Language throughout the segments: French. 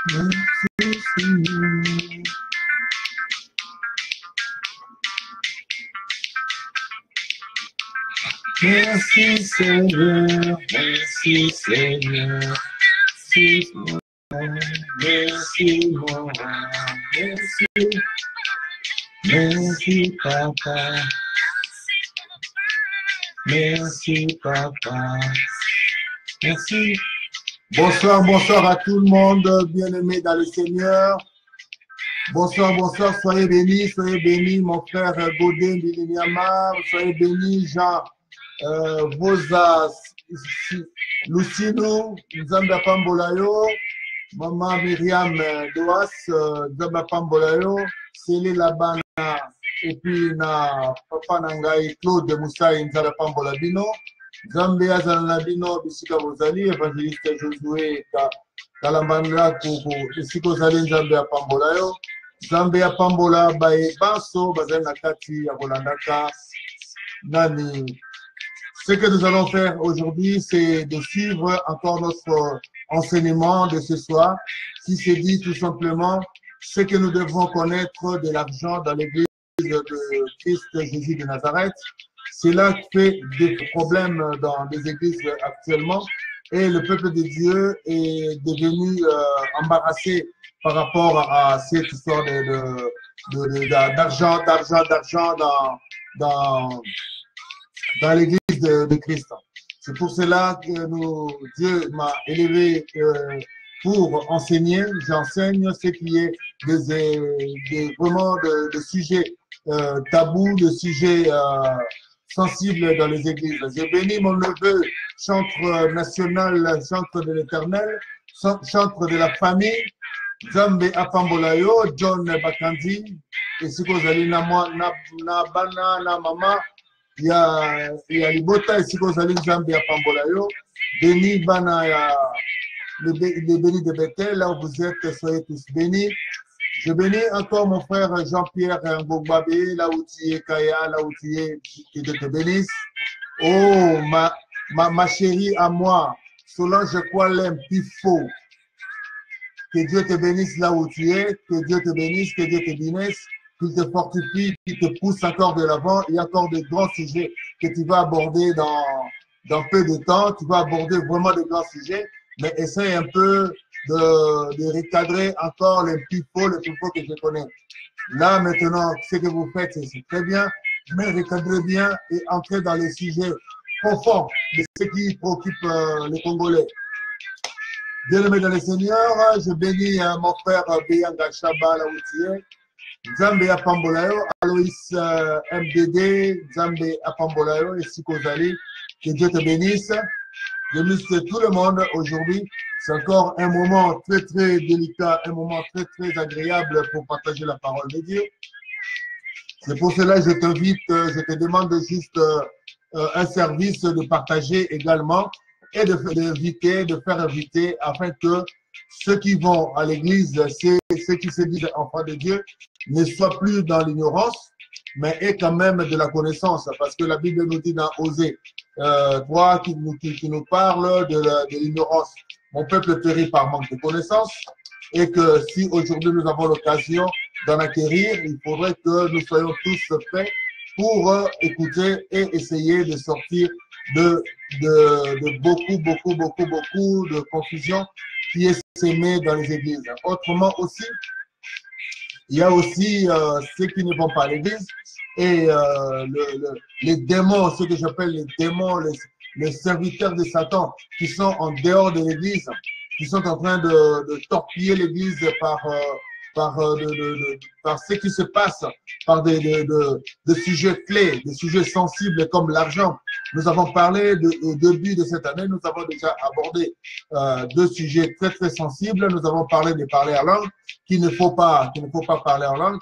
Merci Seigneur, merci Seigneur, merci mon merci mon merci, merci Papa, merci Papa, merci. Bonsoir, bonsoir à tout le monde, bien-aimé dans le Seigneur. Bonsoir, bonsoir, soyez bénis, mon frère Godin Bilinyama, soyez bénis, Jean Voza Lucino, Nzamba Pambolayo, Maman Myriam Doas, Nzamba Pambolayo, Célé Labana, et puis na Papa Nangai Claude Moussaï Nzamba Pambolabino, Zambia Zanabino, Bissika Vozali, évangéliste Josué Kalambandra Koko, Bissiko Zali Nzamba Pambolayo, Zambia Pambola Bae Baso, Bazen Nakati, Abolandaka, Nani. Ce que nous allons faire aujourd'hui, c'est de suivre encore notre enseignement de ce soir, qui se dit tout simplement ce que nous devons connaître de l'argent dans l'église de Christ Jésus de Nazareth. C'est là qui fait des problèmes dans les églises actuellement et le peuple de Dieu est devenu embarrassé par rapport à cette histoire d'argent dans l'église de Christ. C'est pour cela que Dieu m'a élevé pour enseigner. J'enseigne ce qui est vraiment de sujets tabous, de sujets sensibles dans les églises. J'ai béni mon neveu, chantre national, chantre de l'Éternel, chantre de la famille, Zambe Apambolayo, John Bakandi, et si vous allez na bana na mama, il y a Libota et si vous allez Zambe Apambolayo, béni bana ya le béni de Bethel, là où vous êtes, soyez tous bénis. Je bénis encore mon frère Jean-Pierre Ngogbabé, là où tu es, Kaya, là où tu es, que Dieu te bénisse. Oh, ma chérie à moi, Solange Kwalem Pifo, que Dieu te bénisse là où tu es, que Dieu te bénisse, que Dieu te bénisse, qu'il te fortifie, qu'il te pousse encore de l'avant. Il y a encore de grands sujets que tu vas aborder dans peu de temps. Tu vas aborder vraiment de grands sujets, mais essaye un peu de recadrer encore les plus faux que je connais. Là, maintenant, ce que vous faites, c'est très bien, mais recadrez bien et entrez dans les sujets profonds de ce qui préoccupe les Congolais. Bien-aimé dans le Seigneur, je bénis mon frère Beyanga Chaba, là où tu es. Nzambe Apambolayo, Aloïs MDD, Nzambe Apambolayo et Sikozali, que Dieu te bénisse. Je bénisse tout le monde aujourd'hui. C'est encore un moment très, très délicat, un moment très, très agréable pour partager la parole de Dieu. C'est pour cela que je t'invite, je te demande juste un service de partager également et de faire inviter afin que ceux qui vont à l'église, ceux qui se disent enfants de Dieu, ne soient plus dans l'ignorance, mais aient quand même de la connaissance. Parce que la Bible nous dit dans Osée 3 qui nous parle de l'ignorance. Mon peuple périt par manque de connaissance et que si aujourd'hui nous avons l'occasion d'en acquérir, il faudrait que nous soyons tous prêts pour écouter et essayer de sortir de beaucoup de confusion qui est sémée dans les églises. Autrement aussi, il y a aussi ceux qui ne vont pas à l'église et les démons, ce que j'appelle les démons, les serviteurs de Satan qui sont en dehors de l'église, qui sont en train de torpiller l'église par ce qui se passe, par des sujets clés, des sujets sensibles comme l'argent. Nous avons parlé au début de cette année, nous avons déjà abordé deux sujets très très sensibles. Nous avons parlé de parler en langue, qu'il ne faut pas parler en langue,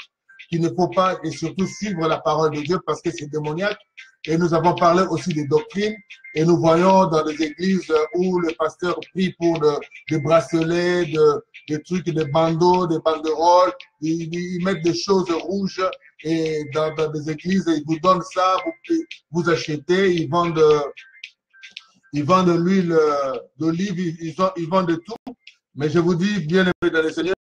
qu'il ne faut pas et surtout suivre la parole de Dieu parce que c'est démoniaque. Et nous avons parlé aussi des doctrines et nous voyons dans les églises où le pasteur prie pour des bracelets, des trucs, des bandeaux, des banderoles, ils mettent des choses rouges et dans des églises, ils vous donnent ça, vous achetez, ils vendent l'huile d'olive, ils vendent de tout. Mais je vous dis, bien aimés dans le Seigneur,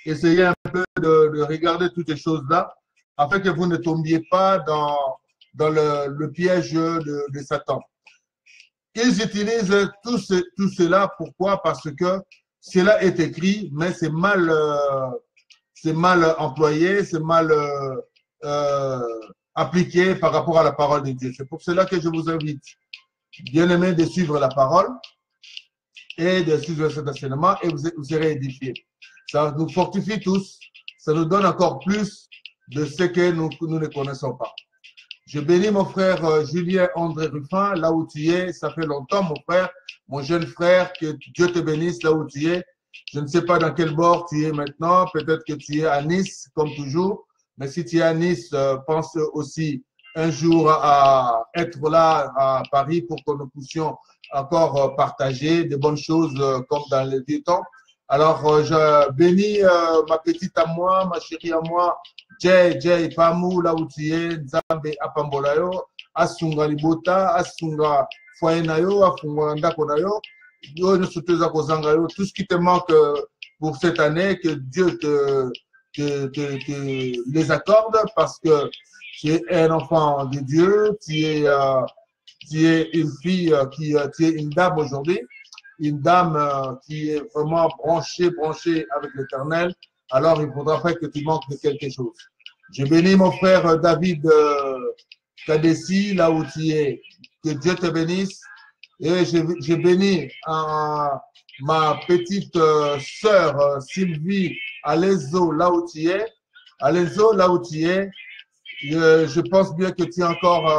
essayez un peu de regarder toutes ces choses-là, afin que vous ne tombiez pas dans le piège de Satan. Ils utilisent tout cela, pourquoi? Parce que cela est écrit, mais c'est mal employé, c'est mal appliqué par rapport à la parole de Dieu. C'est pour cela que je vous invite, bien aimé, de suivre la parole et de suivre cet enseignement et vous serez édifiés. Ça nous fortifie tous, ça nous donne encore plus de ce que nous ne connaissons pas. Je bénis mon frère Julien André Ruffin, là où tu es. Ça fait longtemps, mon frère, mon jeune frère, que Dieu te bénisse là où tu es. Je ne sais pas dans quel bord tu es maintenant. Peut-être que tu es à Nice, comme toujours. Mais si tu es à Nice, pense aussi un jour à être là à Paris pour que nous puissions encore partager de bonnes choses comme dans les vieux temps. Alors, je bénis ma petite à moi, ma chérie à moi, Jay, Pamou, là où tu es, Nzambe Apambolayo, Asunga Libota, Asunga Foyenayo, Afunga Ndakonayo, tout ce qui te manque pour cette année, que Dieu te les accorde parce que tu es un enfant de Dieu, tu es une fille tu es une dame aujourd'hui, une dame qui est vraiment branchée avec l'Éternel. Alors il faudra faire que tu manques de quelque chose. Je bénis mon frère David Kadessi, là où tu es. Que Dieu te bénisse. Et je bénis ma petite sœur Sylvie Alezo, là où tu es. Alezo, là où tu es. Je pense bien que tu es encore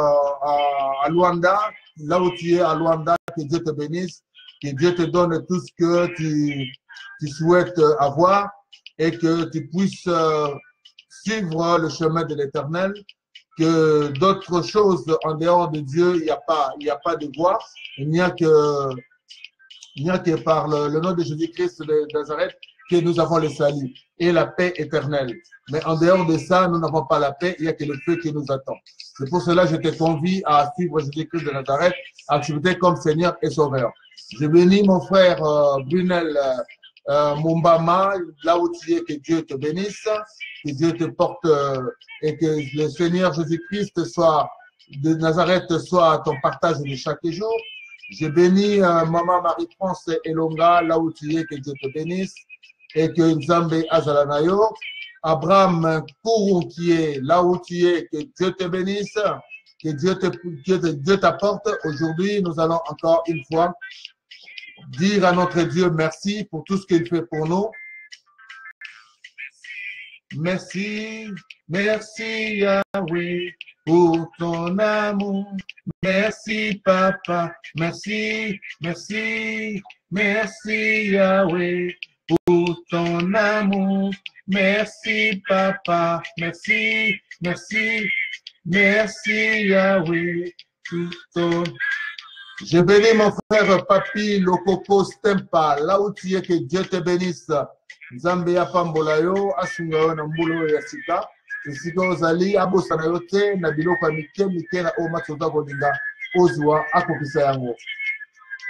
à Luanda, là où tu es à Luanda. Que Dieu te bénisse. Que Dieu te donne tout ce que tu souhaites avoir et que tu puisses suivre le chemin de l'Éternel, que d'autres choses en dehors de Dieu, il n'y a pas de voie, il n'y a que par le nom de Jésus-Christ de Nazareth que nous avons le salut et la paix éternelle. Mais en dehors de ça, nous n'avons pas la paix, il n'y a que le feu qui nous attend. C'est pour cela que je te convie à suivre Jésus-Christ de Nazareth, à accepter comme Seigneur et Sauveur. Je bénis mon frère Brunel Mumbama, là où tu es, que Dieu te bénisse, que Dieu te porte et que le Seigneur Jésus-Christ de Nazareth soit ton partage de chaque jour. Je bénis Maman Marie-France Elonga, là où tu es, que Dieu te bénisse et que Nzambe Azalanayo. Abraham Kourou qui est là où tu es, que Dieu te bénisse, que Dieu t'apporte. Aujourd'hui, nous allons encore une fois dire à notre Dieu merci pour tout ce qu'il fait pour nous. Merci, merci Yahweh pour ton amour. Merci Papa, merci Yahweh pour ton amour. Merci Papa, merci Yahweh pour ton. Je bénis mon frère Papi Lokoko Stempa, là où tu es, que Dieu te bénisse. Nzambe ya pambolayo asunga yo na mbulu ya sika esika ozali abosana yo te na biloko ya mike na oyo mati oza kolinga ozwa akokisa yango.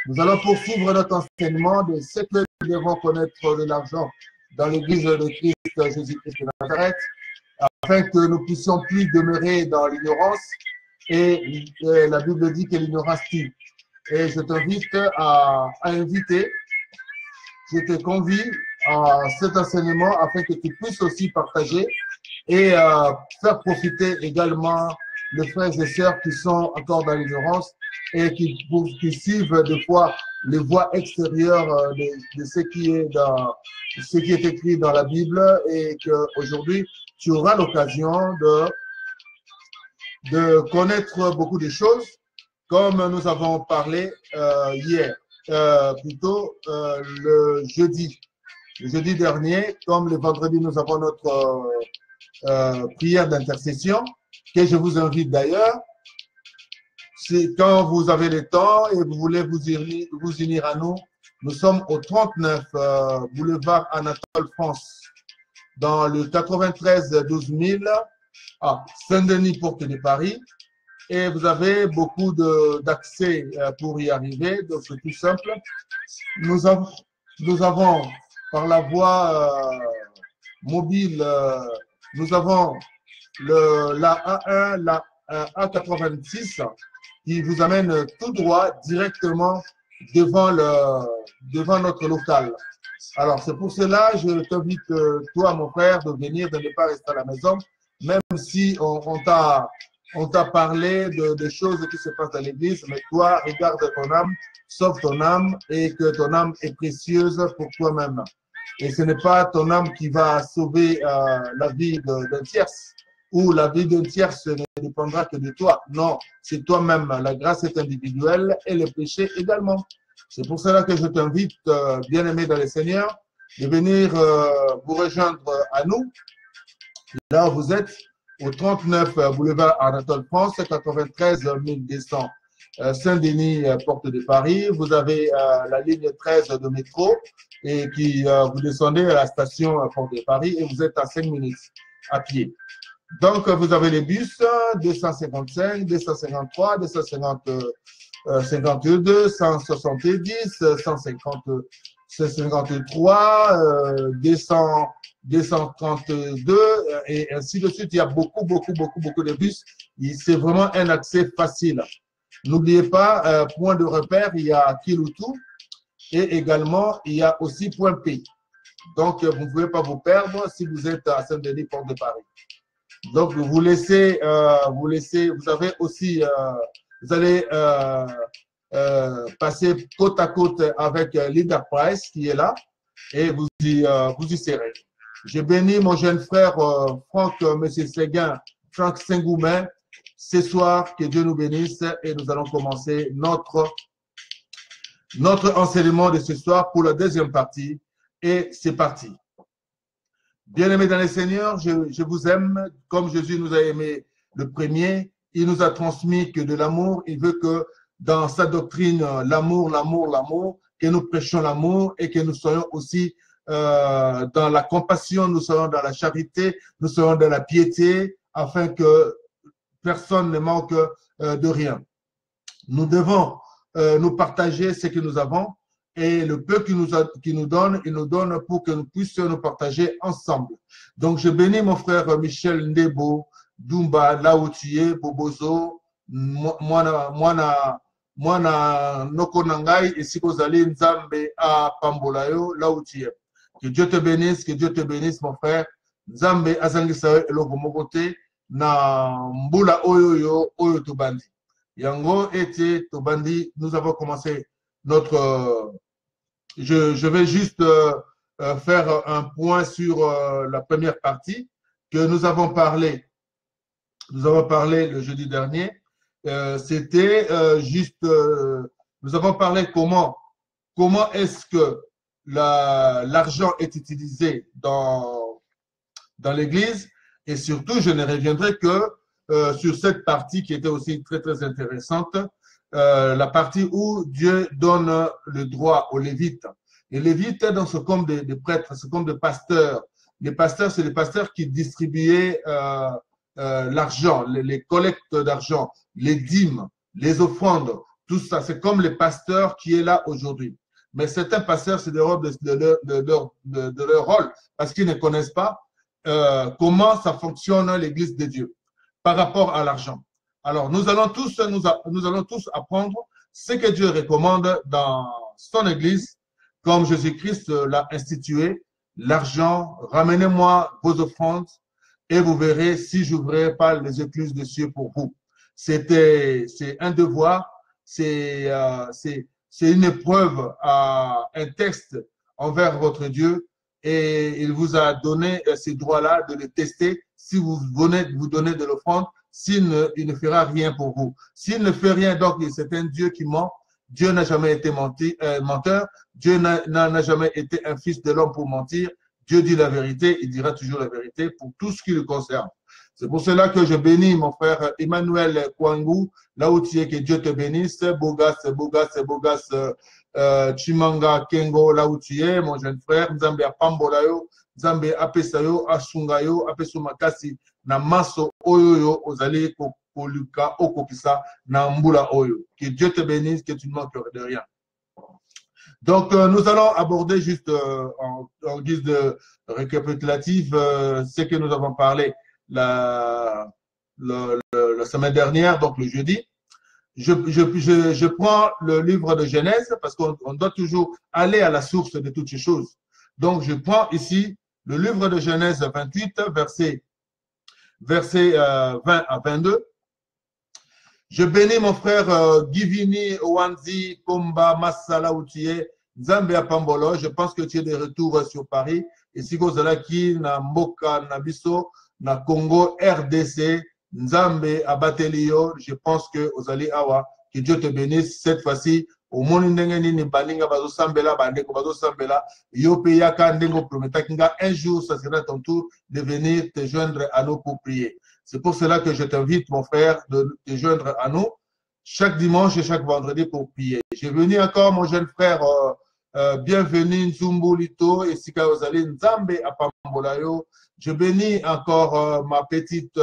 Nous allons poursuivre notre enseignement de ce que nous devons connaître de l'argent dans l'église de Christ Jésus-Christ de Nazareth, afin que nous puissions plus demeurer dans l'ignorance. Et la Bible dit que l'ignorance tue. Et je t'invite à inviter, je te convie à cet enseignement afin que tu puisses aussi partager et faire profiter également les frères et sœurs qui sont encore dans l'ignorance et qui suivent des fois les voies extérieures de ce qui est écrit dans la Bible, et qu'aujourd'hui tu auras l'occasion de connaître beaucoup de choses comme nous avons parlé hier, plutôt le jeudi dernier, comme le vendredi, nous avons notre prière d'intercession, que je vous invite d'ailleurs. Quand vous avez le temps et vous voulez vous unir à nous, nous sommes au 39 boulevard Anatole France, dans le 93 12 000 à Saint-Denis, Porte de Paris. Et vous avez beaucoup d'accès pour y arriver, donc c'est tout simple. Nous avons nous avons par la voie mobile, nous avons la A1, la A86 qui vous amène tout droit directement devant notre local. Alors, c'est pour cela que je t'invite, toi, mon frère, de venir, de ne pas rester à la maison, même si on t'a parlé de choses qui se passent dans l'église, mais toi, regarde ton âme, sauve ton âme, et que ton âme est précieuse pour toi-même. Et ce n'est pas ton âme qui va sauver la vie d'un tierce, ou la vie d'un tierce ne dépendra que de toi. Non, c'est toi-même. La grâce est individuelle et le péché également. C'est pour cela que je t'invite, bien-aimé dans le Seigneur, de venir vous rejoindre à nous. Là où vous êtes, au 39 boulevard Anatole France, 93 200 Saint-Denis, porte de Paris. Vous avez la ligne 13 de métro et qui vous descendez à la station porte de Paris et vous êtes à 5 minutes à pied. Donc, vous avez les bus 255, 253, 252, 170, 153, 232 et ainsi de suite. Il y a beaucoup de bus. C'est vraiment un accès facile. N'oubliez pas, point de repère, il y a Kiloutou et également, il y a aussi point P. Donc, vous ne pouvez pas vous perdre si vous êtes à Saint-Denis, porte de Paris. Donc, vous avez aussi, vous allez passer côte à côte avec Linda Price qui est là et vous y serez. Je bénis mon jeune frère Franck, M. Séguin, Franck Saint-Goumin, ce soir, que Dieu nous bénisse et nous allons commencer notre enseignement de ce soir pour la deuxième partie et c'est parti. Bien-aimés dans le Seigneur, je vous aime comme Jésus nous a aimés le premier. Il nous a transmis que de l'amour. Il veut que dans sa doctrine, l'amour, que nous prêchions l'amour et que nous soyons aussi dans la compassion, nous soyons dans la charité, nous soyons dans la piété, afin que personne ne manque de rien. Nous devons nous partager ce que nous avons. Et le peu qu'il nous donne, il nous donne pour que nous puissions nous partager ensemble. Donc, je bénis mon frère Michel Ndebo, Dumba, là où tu es, Bobozo, Mwana Nokonangai, et Sikozali Nzambe à Pambolayo, là où tu es. Que Dieu te bénisse, mon frère. Nzambe Azangisawe Eloko Mokote, na Mbula Oyoyo, Oyo Tobandi. Yango ete Tobandi, nous avons commencé notre. Je vais juste faire un point sur la première partie que nous avons parlé. Nous avons parlé le jeudi dernier. C'était juste, nous avons parlé comment est-ce que l'argent est utilisé dans l'Église. Et surtout, je ne reviendrai que sur cette partie qui était aussi très, très intéressante. La partie où Dieu donne le droit aux Lévites. Les Lévites, c'est comme des prêtres, c'est comme des pasteurs. Les pasteurs, c'est les pasteurs qui distribuaient l'argent, les collectes d'argent, les dîmes, les offrandes, tout ça. C'est comme les pasteurs qui est là aujourd'hui. Mais certains pasteurs, c'est de leur rôle parce qu'ils ne connaissent pas comment ça fonctionne l'Église de Dieu par rapport à l'argent. Alors, nous allons tous apprendre ce que Dieu recommande dans son Église, comme Jésus-Christ l'a institué, l'argent, ramenez-moi vos offrandes et vous verrez si j'ouvrirai pas les écluses des cieux pour vous. C'est un devoir, c'est une épreuve, un texte envers votre Dieu et il vous a donné ces droits-là de le tester si vous venez de vous donner de l'offrande. Il ne fera rien pour vous. S'il ne fait rien, donc c'est un Dieu qui ment. Dieu n'a jamais été menteur. Dieu n'a jamais été un fils de l'homme pour mentir. Dieu dit la vérité, il dira toujours la vérité pour tout ce qui le concerne. C'est pour cela que je bénis mon frère Emmanuel Kwangu, là où tu es, que Dieu te bénisse. Bogas, Chimanga Kengo, là où tu es, mon jeune frère. Nzambe Apambolayo, Nzambe Apesayo, Asungayo, Apesumakasi, na maso oyoyo ozali koluka okokisa na mbula oyo. Que Dieu te bénisse, que tu ne manques de rien. Donc, nous allons aborder juste en guise de récapitulatif ce que nous avons parlé la semaine dernière, donc le jeudi. Je prends le livre de Genèse parce qu'on doit toujours aller à la source de toutes ces choses. Donc, je prends ici le livre de Genèse 28, versets 20 à 22. Je bénis mon frère Givini Owanzi Komba Masala Outie Nzambe Apambolo. Je pense que tu es de retour sur Paris. Et si vous allez qui na Mboka Nabiso, na Congo RDC, Nzambe Abatelio, je pense que vous allez awa. Que Dieu te bénisse cette fois-ci. Au monde ndengeni ni balinga bazo sambela bandeko bazo sambela yope yaka ndengo prometa kinga un jour ça sera ton tour de venir te joindre à nous pour prier. C'est pour cela que je t'invite mon frère de te joindre à nous chaque dimanche et chaque vendredi pour prier. J'ai venu encore mon jeune frère bienvenue Nzumbu Lito et Sika Ozali Nzambe Apambolayo. Je bénis encore ma petite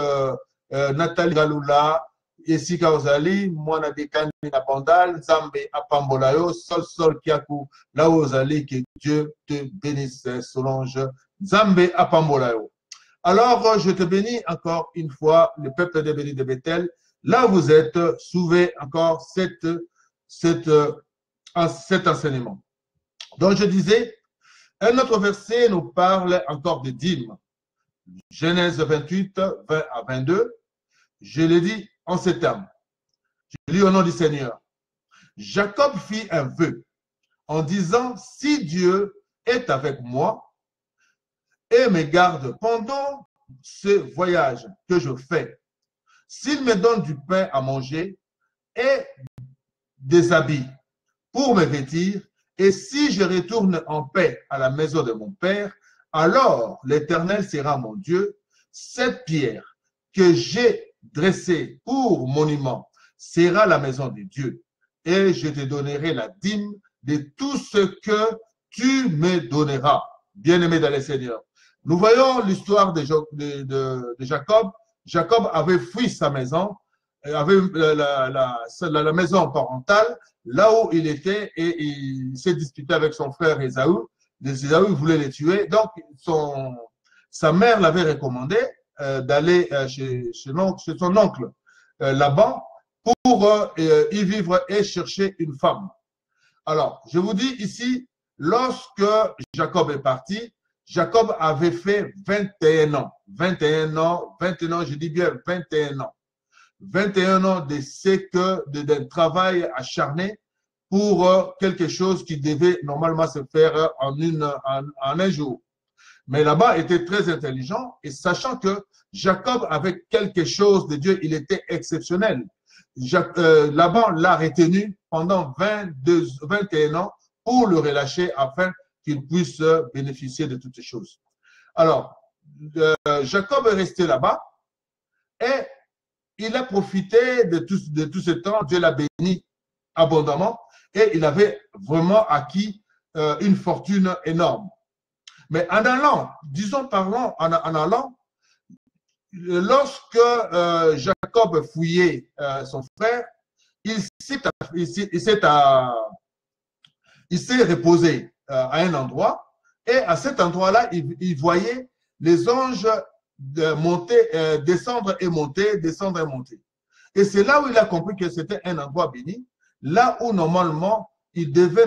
Nathalie Galula Esika Ozali, Mwana Dekani Napandal, Nzambe Apambolayo, Sol Kiaku, là Ozali, que Dieu te bénisse, Solange, Nzambe Apambolayo. Alors, je te bénis encore une fois, le peuple de béni de Bethel, là où vous êtes, souvez encore cet enseignement. Donc, je disais, un autre verset nous parle encore de dîmes. Genèse 28, 20 à 22, je l'ai dit en ces termes. Je lis au nom du Seigneur. Jacob fit un vœu en disant, si Dieu est avec moi et me garde pendant ce voyage que je fais, s'il me donne du pain à manger et des habits pour me vêtir, et si je retourne en paix à la maison de mon Père, alors l'Éternel sera mon Dieu. Cette pierre que j'ai dressée pour monument sera la maison de Dieu, et je te donnerai la dîme de tout ce que tu me donneras. Bien-aimé dans le Seigneur. Nous voyons l'histoire de Jacob. Jacob avait fui sa maison, avait la maison parentale, là où il était, et il s'est disputé avec son frère Ésaü. Ésaü voulait le tuer. Donc, sa mère l'avait recommandé d'aller chez son oncle Laban pour y vivre et chercher une femme. Alors, je vous dis ici, lorsque Jacob est parti, Jacob avait fait 21 ans. 21 ans, je dis bien 21 ans. 21 ans d'un travail acharné pour quelque chose qui devait normalement se faire en un jour. Mais là-bas était très intelligent et sachant que Jacob avait quelque chose de Dieu, il était exceptionnel. Laban l'a retenu pendant 21 ans pour le relâcher afin qu'il puisse bénéficier de toutes ces choses. Alors, Jacob est resté là-bas et il a profité de tout ce temps. Dieu l'a béni abondamment et il avait vraiment acquis une fortune énorme. Mais en allant, en allant, lorsque Jacob fouillait son frère, il s'est reposé à un endroit et à cet endroit-là, il voyait les anges descendre et monter, descendre et monter. Et c'est là où il a compris que c'était un endroit béni, là où normalement, il devait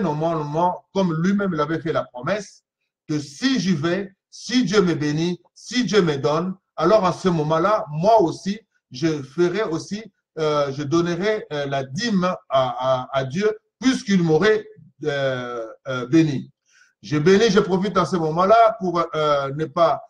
comme lui-même l'avait fait la promesse, que si j'y vais, si Dieu me bénit, si Dieu me donne, alors en ce moment-là, moi aussi, je donnerai la dîme à Dieu puisqu'il m'aurait béni. Je profite en ce moment-là pour ne pas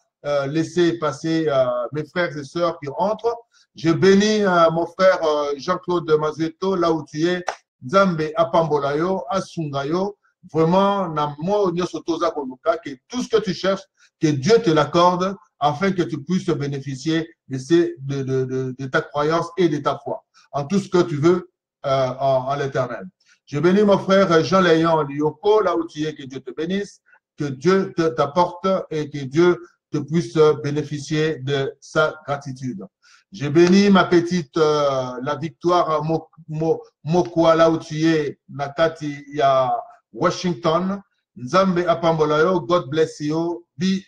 laisser passer mes frères et sœurs qui rentrent. Je bénis mon frère Jean-Claude Mazueto, là où tu es, Nzambe Apambolayo, Asungayo, vraiment, que tout ce que tu cherches, que Dieu te l'accorde afin que tu puisses bénéficier de ta croyance et de ta foi en tout ce que tu veux en l'Éternel. Je bénis mon frère Jean-Léon Lioko, là où tu es, que Dieu te bénisse, que Dieu t'apporte et que Dieu te puisse bénéficier de sa gratitude. Je bénis ma petite, la victoire Mokwa, là où tu es, Nakati, Washington. Nzambe apambolayo, God bless you. Be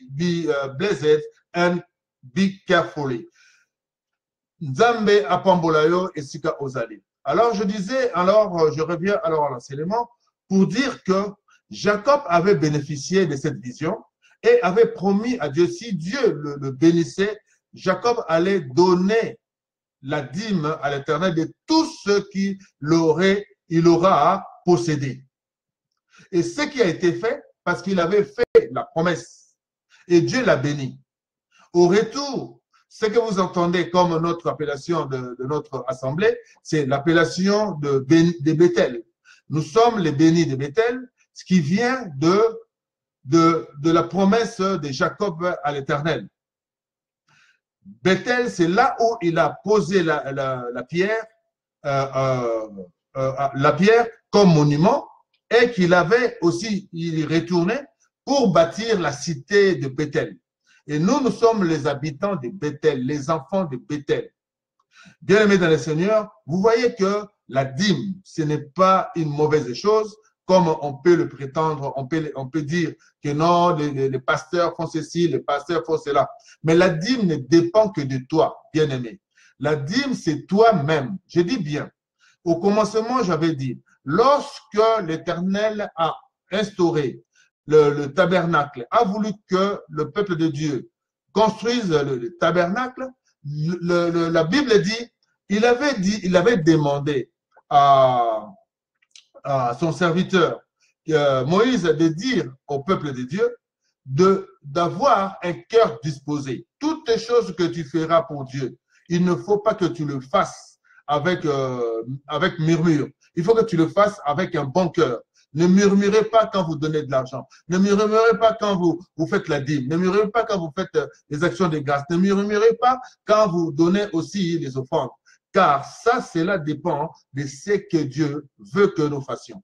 blessed and be carefully. Nzambe apambolayo esika ozali. Alors je disais, alors je reviens alors à l'enseignement pour dire que Jacob avait bénéficié de cette vision et avait promis à Dieu, si Dieu le bénissait, Jacob allait donner la dîme à l'Éternel de tout ce qu'il aura possédé. Et ce qui a été fait, parce qu'il avait fait la promesse, et Dieu l'a béni. Au retour, ce que vous entendez comme notre appellation de notre assemblée, c'est l'appellation de Bethel. Nous sommes les bénis de Bethel, ce qui vient de la promesse de Jacob à l'Éternel. Bethel, c'est là où il a posé la pierre comme monument et qu'il avait aussi, il retournait pour bâtir la cité de Bethel. Et nous sommes les habitants de Bethel, les enfants de Bethel. Bien-aimés dans le Seigneur, vous voyez que la dîme, ce n'est pas une mauvaise chose, comme on peut le prétendre, on peut dire que non, les pasteurs font ceci, les pasteurs font cela. Mais la dîme ne dépend que de toi, bien-aimé. La dîme, c'est toi-même. Je dis bien. Au commencement, j'avais dit, lorsque l'Éternel a instauré le tabernacle, a voulu que le peuple de Dieu construise le tabernacle, la Bible dit, il avait demandé à son serviteur Moïse de dire au peuple de Dieu d'avoir un cœur disposé. Toutes les choses que tu feras pour Dieu, il ne faut pas que tu le fasses avec murmure. Il faut que tu le fasses avec un bon cœur. Ne murmurez pas quand vous donnez de l'argent. Ne murmurez pas quand vous faites la dîme. Ne murmurez pas quand vous faites les actions de grâce. Ne murmurez pas quand vous donnez aussi les offrandes. Car ça, cela dépend de ce que Dieu veut que nous fassions.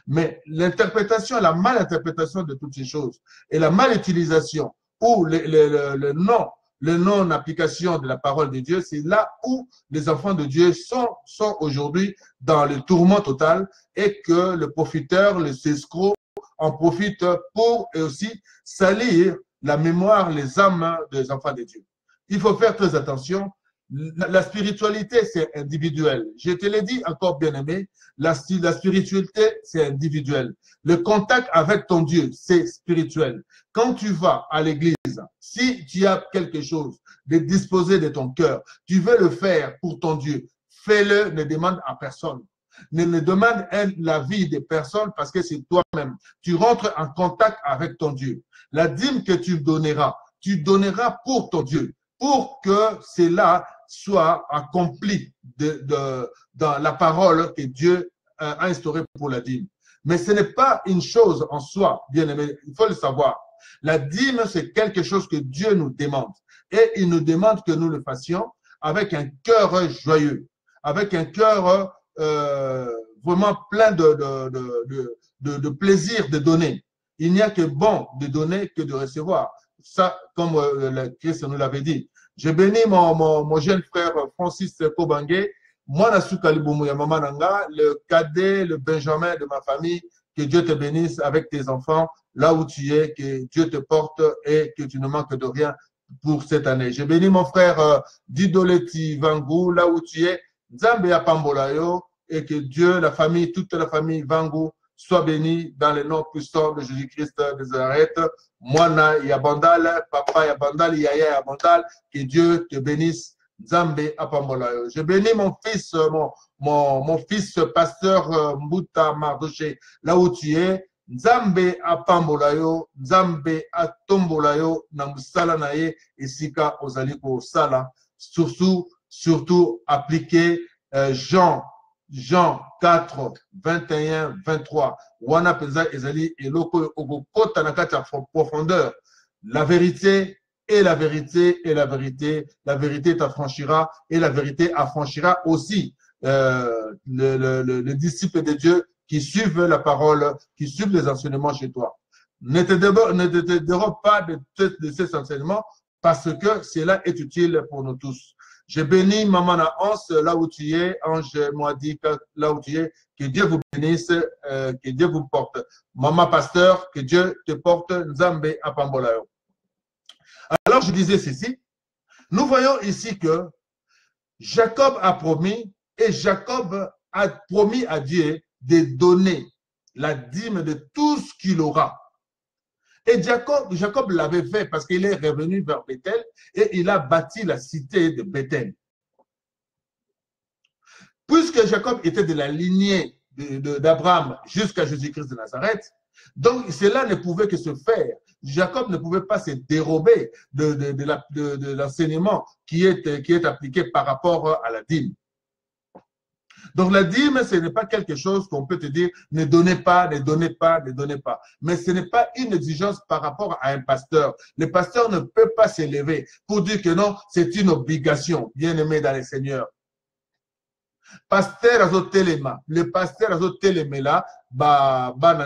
Mais l'interprétation, la malinterprétation de toutes ces choses et la malutilisation ou le non-application de la parole de Dieu, c'est là où les enfants de Dieu sont aujourd'hui dans le tourment total et que le profiteur, les escrocs en profitent pour aussi salir la mémoire, les âmes des enfants de Dieu. Il faut faire très attention. La spiritualité, c'est individuel. Je te l'ai dit encore, bien-aimé, la spiritualité, c'est individuel. Le contact avec ton Dieu, c'est spirituel. Quand tu vas à l'église, si tu as quelque chose de disposé de ton cœur, tu veux le faire pour ton Dieu, fais-le, ne demande à personne. Ne demande l'avis des personnes parce que c'est toi-même. Tu rentres en contact avec ton Dieu. La dîme que tu donneras pour ton Dieu, pour que cela soit accompli dans la parole que Dieu a instaurée pour la dîme. Mais ce n'est pas une chose en soi, bien aimé, il faut le savoir. La dîme, c'est quelque chose que Dieu nous demande. Et il nous demande que nous le fassions avec un cœur joyeux, avec un cœur vraiment plein de plaisir de donner. Il n'y a que bon de donner que de recevoir. Ça, comme le Christ nous l'avait dit. Je bénis mon jeune frère Francis Kobange, moi, le cadet, le Benjamin de ma famille, que Dieu te bénisse avec tes enfants, là où tu es, que Dieu te porte et que tu ne manques de rien pour cette année. Je bénis mon frère Didoleti Vangou, là où tu es, Nzambe Apambolayo, et que Dieu, la famille, toute la famille Vangou, soit bénie dans le nom puissant de Jésus-Christ de Nazareth. Moana Yabandal, Papa Yabandal, Yaya Yabandal, que Dieu te bénisse. Nzambe Apambolayo. Je bénis mon fils, mon fils pasteur Mbuta Mardoché, là où tu es. Nzambe Apambolayo, Nzambe Atombolayo, Namusala Naye, Isika Ozaliko Sala. Surtout appliquer Jean 4, 21, 23. Wana Peza Ezali et Loko Ogoko Tanakata profondeur. La vérité et la vérité et la vérité. La vérité t'affranchira et la vérité affranchira aussi le disciple de Dieu qui suivent la parole, qui suivent les enseignements chez toi. Ne te dérobe pas de ces enseignements parce que cela est utile pour nous tous. Je bénis Maman Naance là où tu es. Ange Moadi là où tu es. Que Dieu vous bénisse, que Dieu vous porte. Maman Pasteur, que Dieu te porte. Nzambe Apambolayo. Alors je disais ceci. Nous voyons ici que Jacob a promis et Jacob a promis à Dieu de donner la dîme de tout ce qu'il aura. Et Jacob l'avait fait parce qu'il est revenu vers Bethel et il a bâti la cité de Bethel. Puisque Jacob était de la lignée d'Abraham jusqu'à Jésus-Christ de Nazareth, donc cela ne pouvait que se faire. Jacob ne pouvait pas se dérober de l'enseignement qui est appliqué par rapport à la dîme. Donc la dîme, ce n'est pas quelque chose qu'on peut te dire ne donnez pas, ne donnez pas, ne donnez pas. Mais ce n'est pas une exigence par rapport à un pasteur. Le pasteur ne peut pas s'élever pour dire que non, c'est une obligation, bien aimé dans le Seigneur. Pasteur azotelema, le pasteur azotelema là,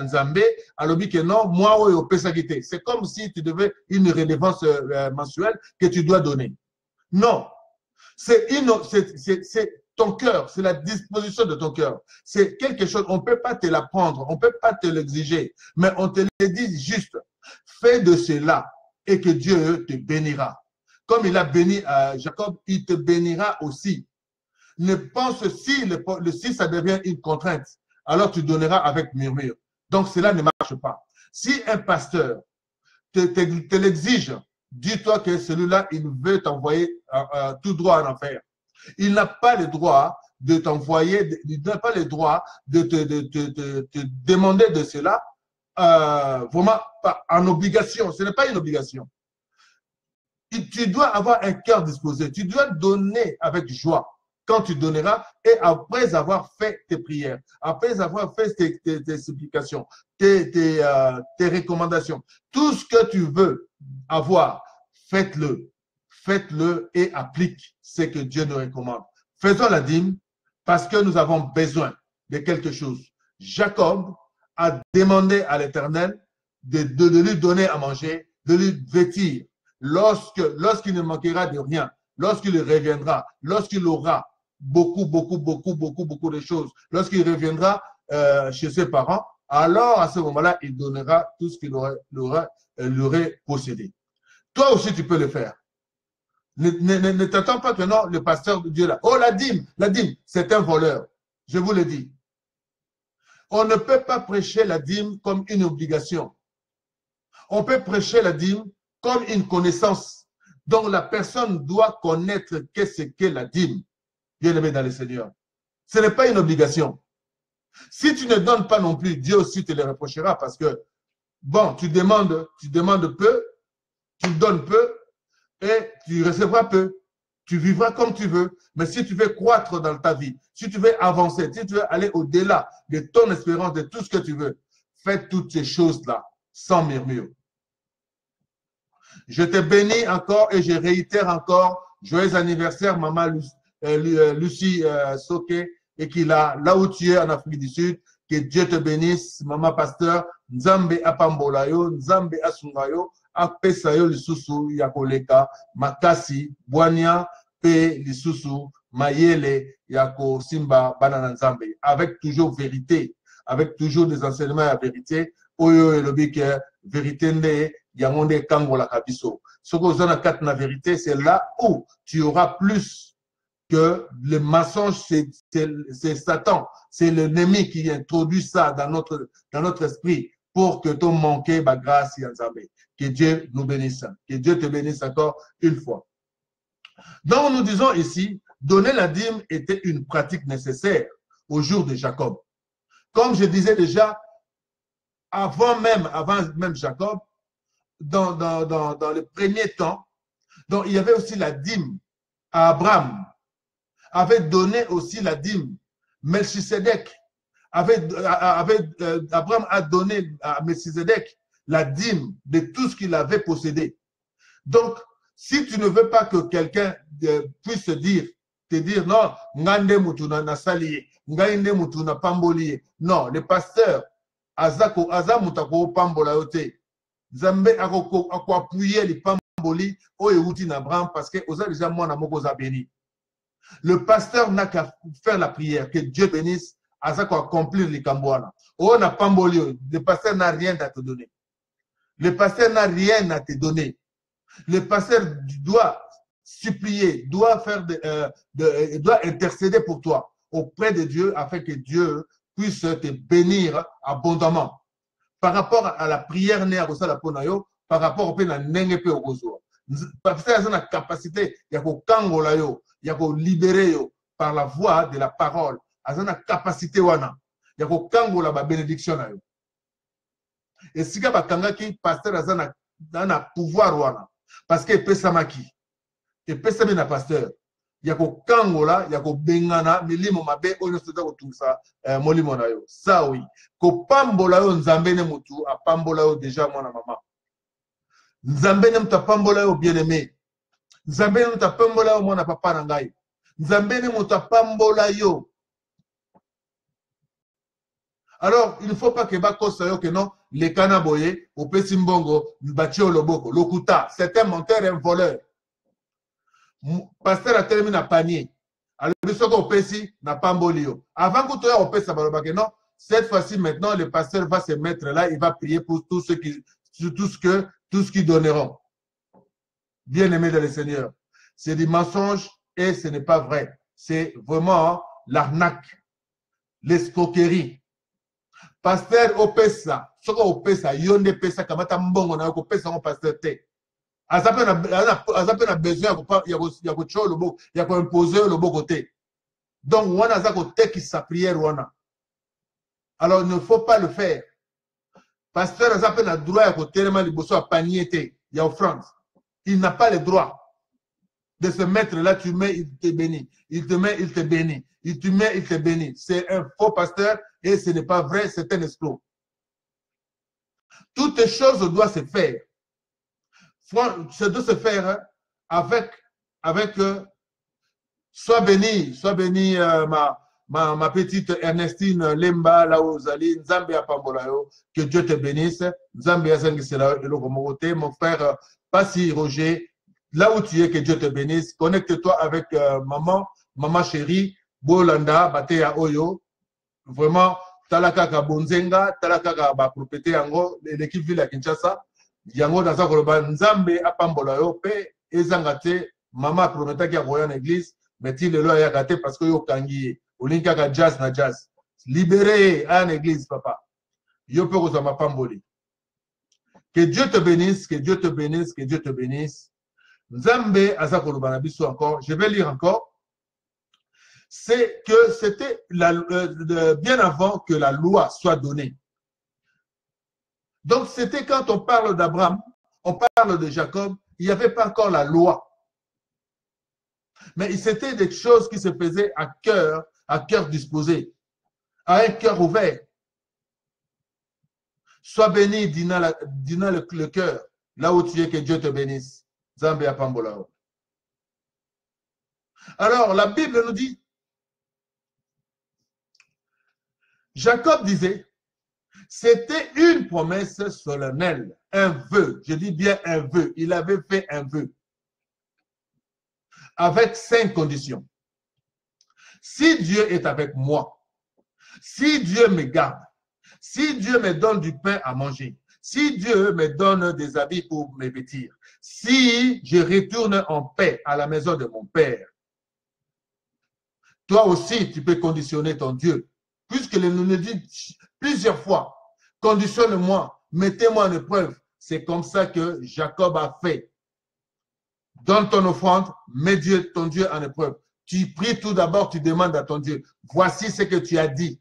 Nzambe, alobi que non, moi au pesagité. C'est comme si tu devais une redevance mensuelle que tu dois donner. Non, c'est ton cœur, c'est la disposition de ton cœur. C'est quelque chose, on ne peut pas te l'apprendre, on ne peut pas te l'exiger, mais on te le dit juste. Fais de cela et que Dieu te bénira. Comme il a béni Jacob, il te bénira aussi. Ne pense si ça devient une contrainte, alors tu donneras avec murmure. Donc cela ne marche pas. Si un pasteur te l'exige, dis-toi que celui-là, il veut t'envoyer tout droit en enfer. Il n'a pas le droit de t'envoyer, il n'a pas le droit de te demander de cela vraiment en obligation. Ce n'est pas une obligation. Tu dois avoir un cœur disposé. Tu dois donner avec joie quand tu donneras et après avoir fait tes prières, après avoir fait tes supplications, tes recommandations. Tout ce que tu veux avoir, faites-le. Faites-le et applique ce que Dieu nous recommande. Faisons la dîme parce que nous avons besoin de quelque chose. Jacob a demandé à l'Éternel de lui donner à manger, de lui vêtir. Lorsqu'il ne manquera de rien, lorsqu'il reviendra, lorsqu'il aura beaucoup de choses, lorsqu'il reviendra chez ses parents, alors à ce moment-là, il donnera tout ce qu'il aurait possédé. Toi aussi, tu peux le faire. Ne t'attends pas que non, le pasteur de Dieu là. Oh, la dîme, c'est un voleur. Je vous le dis. On ne peut pas prêcher la dîme comme une obligation. On peut prêcher la dîme comme une connaissance. Donc, la personne doit connaître qu'est-ce qu'est la dîme. Bien aimé dans le Seigneur. Ce n'est pas une obligation. Si tu ne donnes pas non plus, Dieu aussi te le reprochera parce que, bon, tu demandes peu, tu donnes peu, et tu recevras peu. Tu vivras comme tu veux. Mais si tu veux croître dans ta vie, si tu veux avancer, si tu veux aller au-delà de ton espérance, de tout ce que tu veux, fais toutes ces choses-là sans murmure. Je te bénis encore et je réitère encore joyeux anniversaire, Maman Lucie Soke, et qu'il a là où tu es en Afrique du Sud. Que Dieu te bénisse, Maman Pasteur. Nzambe apambolayo, Nzambe asungayo. Apesa yo lisusu ya koleka makasi bwania pe lisusu mayele ya ko simba bana na Nzambe avec toujours vérité, avec toujours des enseignements à vérité oyo elobi ke vérité nde yango nde kangola kabiso soko zona kat na vérité, c'est là où tu auras plus que le mensonge. C'est Satan, c'est l'ennemi qui introduit ça dans notre esprit pour que ton manqué ba grâce ya Nzambe. Que Dieu nous bénisse. Que Dieu te bénisse encore une fois. Donc, nous disons ici, donner la dîme était une pratique nécessaire au jour de Jacob. Comme je disais déjà, avant même Jacob, dans le premier temps, donc il y avait aussi la dîme. Abraham avait donné aussi la dîme. Melchisedec Abraham a donné à Melchisedec la dîme de tout ce qu'il avait possédé. Donc, si tu ne veux pas que quelqu'un puisse te dire non, ngande mutuna na saliye, ngande mutuna pamboliye. Non, le pasteur aza mutako pambola yote. Zambe ako appuyer les pamboli o euti na Abraham parce que oza déjà mwana moko za béni. Le pasteur n'a qu'à faire la prière, que Dieu bénisse, à ça qu'on accomplir les cambouana. Oh, n'a pas mbolio. Le pasteur n'a rien à te donner. Le pasteur n'a rien à te donner. Le pasteur doit supplier, doit intercéder pour toi auprès de Dieu afin que Dieu puisse te bénir abondamment. Par rapport à la prière née à Rosala Ponayo, par rapport au péna nengepe au Rosoa. Pasteur a la capacité, il y a qu'au kangola yo, il y a qu'au libérer yo par la voix de la parole. Il y a capacité wana, il y a qu'au kangola ba bénédiction na yo. Et si ka bakanga ki pasteur a na pouvoir wana. Parce que pesamaki, et pesami na pasteur, il y a qu'au kangola, il y a qu'au bengana, milimo mabe, on se dit tout ça, molimo na yo. Ça oui. Ko pambola yo nzambe ne mutu, a pambola yo déjà mwana maman. Nzambe ne mutu a pambola yo bien aimé. Nzambe ne mutu a pambola yo mwana papa na ngai. Nzambe ne mutu a pambola yo. Alors, il ne faut pas que bakosa yo que non, les canaboye, au pesimbongo, batio loboko, lokuta, c'est un menteur et un voleur. Pasteur a terminé à panier. Alors, le soko au pesi n'a pas mbolio. Avant que tu aies au pesi, non, cette fois-ci, maintenant, le pasteur va se mettre là, il va prier pour tout ce qu'ils donneront. Bien-aimé dans le Seigneur, c'est du mensonge et ce n'est pas vrai. C'est vraiment l'arnaque, l'escroquerie. Pasteur opesa, soko opesa, yonde pesa, kamata mbongo na yoko pesa mon pasteur te. Azape na besoin ya ko cho lobo, ya ko imposer lobo côté. Donc wana za ko te ki sa prière wana. Alors il ne faut pas le faire. Pasteur azape na droit ya ko telema liboso a panier te, ya offrande. Il n'a pas le droit de se mettre là, tu mets, il te bénit. Il te met, il te bénit. Il te met, il te bénit. C'est un faux pasteur et ce n'est pas vrai, c'est un escroc. Toutes les choses doivent se faire. Ça doit se faire avec sois béni ma petite Ernestine Lemba, là où Zali, Nzambe Apambolayo, que Dieu te bénisse. Nzambe Asangisela, mon frère Passi Roger, là où tu es, que Dieu te bénisse. Connecte-toi avec maman chérie, Bolanda, Batea Oyo. Vraiment, Talakaka Bonzenga, Talakaka Bapropriété Yango, l'équipe ville à Kinshasa. Yango dans sa koloba, Nzambe Apambolayo, pe, Ezangate, maman prometaki à Royan Église, mais il est là, il a gâté parce que yo kangi, Olinka ka jazz na jazz. Libéré à l'église, papa. Yo peux vous en pamboli. Que Dieu te bénisse, que Dieu te bénisse, que Dieu te bénisse. Nzambe Azakoloba Nabiso encore, je vais lire encore. C'est que c'était bien avant que la loi soit donnée. Donc c'était quand on parle d'Abraham, on parle de Jacob, il n'y avait pas encore la loi. Mais c'était des choses qui se faisaient à cœur disposé, à un cœur ouvert. Sois béni, Dina le cœur, là où tu es, que Dieu te bénisse. Zambé Apambolao. Alors, la Bible nous dit, Jacob disait, c'était une promesse solennelle, un vœu, je dis bien un vœu, il avait fait un vœu, avec 5 conditions. Si Dieu est avec moi, si Dieu me garde, si Dieu me donne du pain à manger, si Dieu me donne des habits pour me vêtir, si je retourne en paix à la maison de mon Père, toi aussi tu peux conditionner ton Dieu. Puisque nous le dit plusieurs fois, conditionne-moi, mettez-moi en épreuve. C'est comme ça que Jacob a fait. Donne ton offrande, mets ton Dieu en épreuve. Tu pries tout d'abord, tu demandes à ton Dieu, voici ce que tu as dit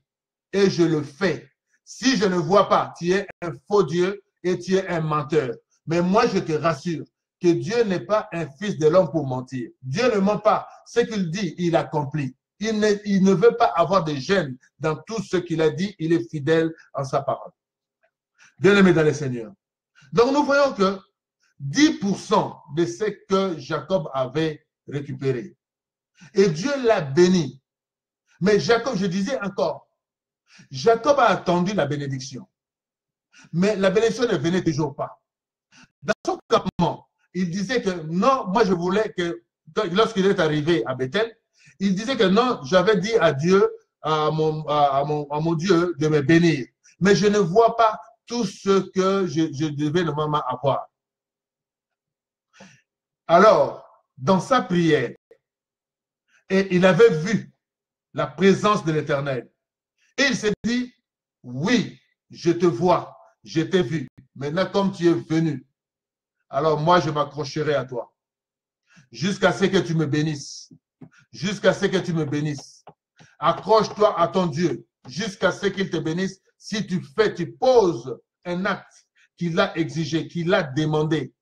et je le fais. Si je ne vois pas, tu es un faux Dieu et tu es un menteur. Mais moi, je te rassure que Dieu n'est pas un fils de l'homme pour mentir. Dieu ne ment pas. Ce qu'il dit, il accomplit. Il ne veut pas avoir de gêne dans tout ce qu'il a dit. Il est fidèle en sa parole. Bien-aimé dans le Seigneur. Donc, nous voyons que 10% de ce que Jacob avait récupéré. Et Dieu l'a béni. Mais Jacob, je disais encore, Jacob a attendu la bénédiction. Mais la bénédiction ne venait toujours pas. Dans son campement, il disait que non, moi je voulais que, lorsqu'il est arrivé à Bethel, Il disait que non, j'avais dit à Dieu, à mon Dieu, de me bénir. Mais je ne vois pas tout ce que je devais normalement avoir. Alors, dans sa prière, et il avait vu la présence de l'Éternel. Et il s'est dit, oui, je te vois, je t'ai vu. Maintenant, comme tu es venu, alors moi, je m'accrocherai à toi. Jusqu'à ce que tu me bénisses. Jusqu'à ce que tu me bénisses. Accroche-toi à ton Dieu. Jusqu'à ce qu'il te bénisse. Si tu fais, tu poses un acte qu'il a exigé, qu'il a demandé.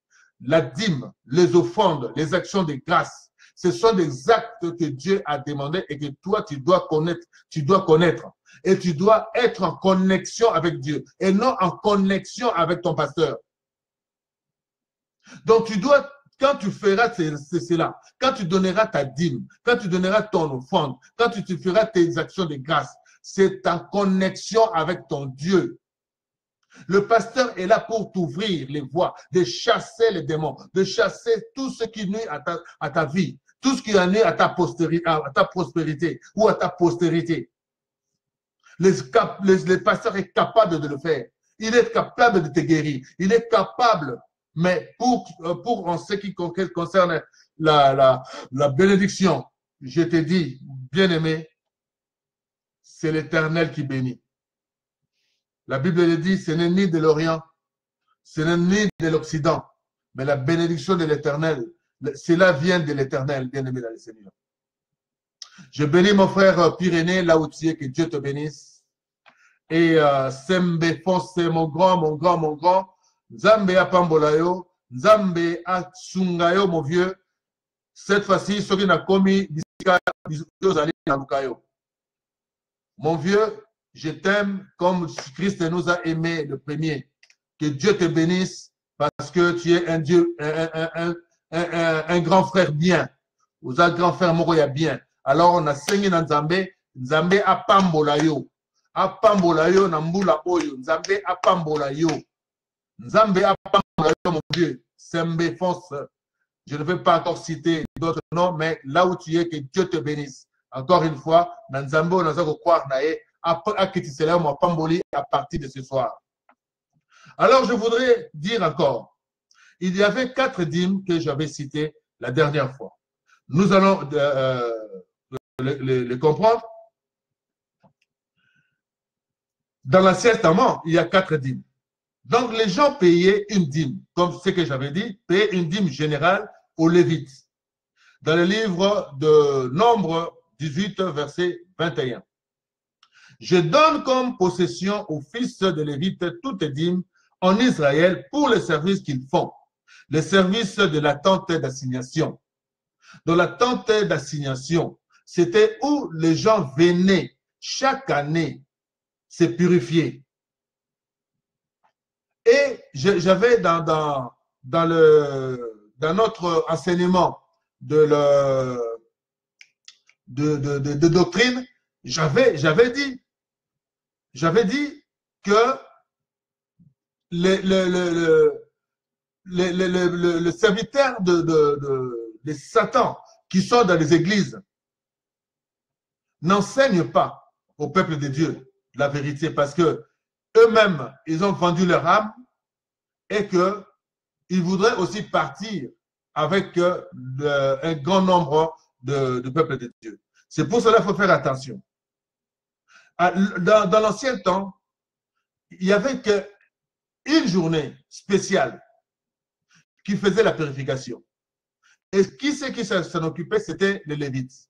La dîme, les offrandes, les actions de grâce. Ce sont des actes que Dieu a demandé et que toi, tu dois connaître. Tu dois connaître. Et tu dois être en connexion avec Dieu et non en connexion avec ton pasteur. Donc, tu dois, quand tu feras cela, quand tu donneras ta dîme, quand tu donneras ton offrande, quand tu feras tes actions de grâce, c'est en connexion avec ton Dieu. Le pasteur est là pour t'ouvrir les voies, de chasser les démons, de chasser tout ce qui nuit à ta vie, tout ce qui nuit à ta prospérité ou à ta postérité. Le pasteur est capable de le faire. Il est capable de te guérir. Il est capable, mais pour en ce qui concerne la bénédiction, je te dis, bien-aimé, c'est l'Éternel qui bénit. La Bible le dit, ce n'est ni de l'Orient, ce n'est ni de l'Occident, mais la bénédiction de l'Éternel, cela vient de l'Éternel, bien-aimé dans le Seigneur. Je bénis mon frère Pyrénées, là où tu es, que Dieu te bénisse. Et Sembe Fonse, mon grand, Nzambe Apambolayo, Nzambe Atsungayo, mon vieux. Cette fois-ci, ce qui n'a commis, mon vieux, je t'aime comme Christ nous a aimés le premier. Que Dieu te bénisse parce que tu es un Dieu, un grand frère bien. Vous êtes grand frère Moroya bien. Alors on a saigné dans Nzambe, Nzambe Apambolayo. Apambolayo Nambula Oyo. Nzambe Apambolayo. Nzambe Apambolayo, mon Dieu. Sembe Fonce. Je ne vais pas encore citer d'autres noms, mais là où tu es, que Dieu te bénisse. Encore une fois, dans Nzambe, on a croire nae. À partir de ce soir. Alors, je voudrais dire encore, il y avait 4 dîmes que j'avais citées la dernière fois. Nous allons les comprendre. Dans l'Ancien Testament, il y a 4 dîmes. Donc, les gens payaient une dîme, comme ce que j'avais dit, payaient une dîme générale aux Lévites. Dans le livre de Nombre 18, verset 21. Je donne comme possession aux fils de Lévite toutes les dîmes en Israël pour le service qu'ils font, le service de la tente d'assignation. Dans la tente d'assignation, c'était où les gens venaient chaque année se purifier. Et j'avais dans notre enseignement de doctrine, j'avais dit que le serviteur de Satan qui sont dans les églises n'enseignent pas au peuple de Dieu la vérité parce que eux-mêmes, ils ont vendu leur âme et qu'ils voudraient aussi partir avec un grand nombre de peuple de Dieu. C'est pour cela qu'il faut faire attention. Dans l'ancien temps, il n'y avait qu'une journée spéciale qui faisait la purification. Et qui c'est qui s'en occupait? C'était les Lévites.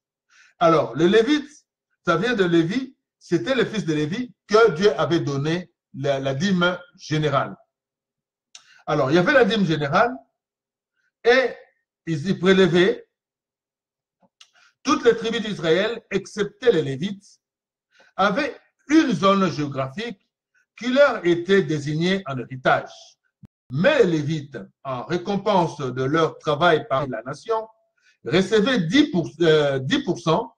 Alors, les Lévites, ça vient de Lévi, c'était le fils de Lévi que Dieu avait donné la dîme générale. Alors, il y avait la dîme générale et ils y prélevaient toutes les tribus d'Israël, excepté les Lévites, avaient une zone géographique qui leur était désignée en héritage. Mais les Lévites, en récompense de leur travail par la nation, recevaient 10%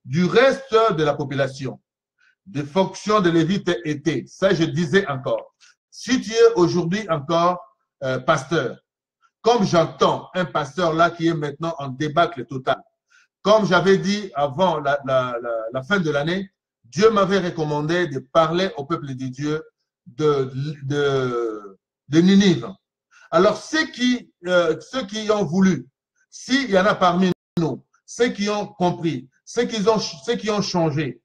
du reste de la population. Des fonctions de Lévites étaient, ça je disais encore, si tu es aujourd'hui encore pasteur, comme j'entends un pasteur là qui est maintenant en débâcle total, Comme j'avais dit avant la fin de l'année, Dieu m'avait recommandé de parler au peuple de Dieu de Ninive. Alors, ceux qui ont voulu, s'il y en a parmi nous, ceux qui ont compris, ceux qui ont changé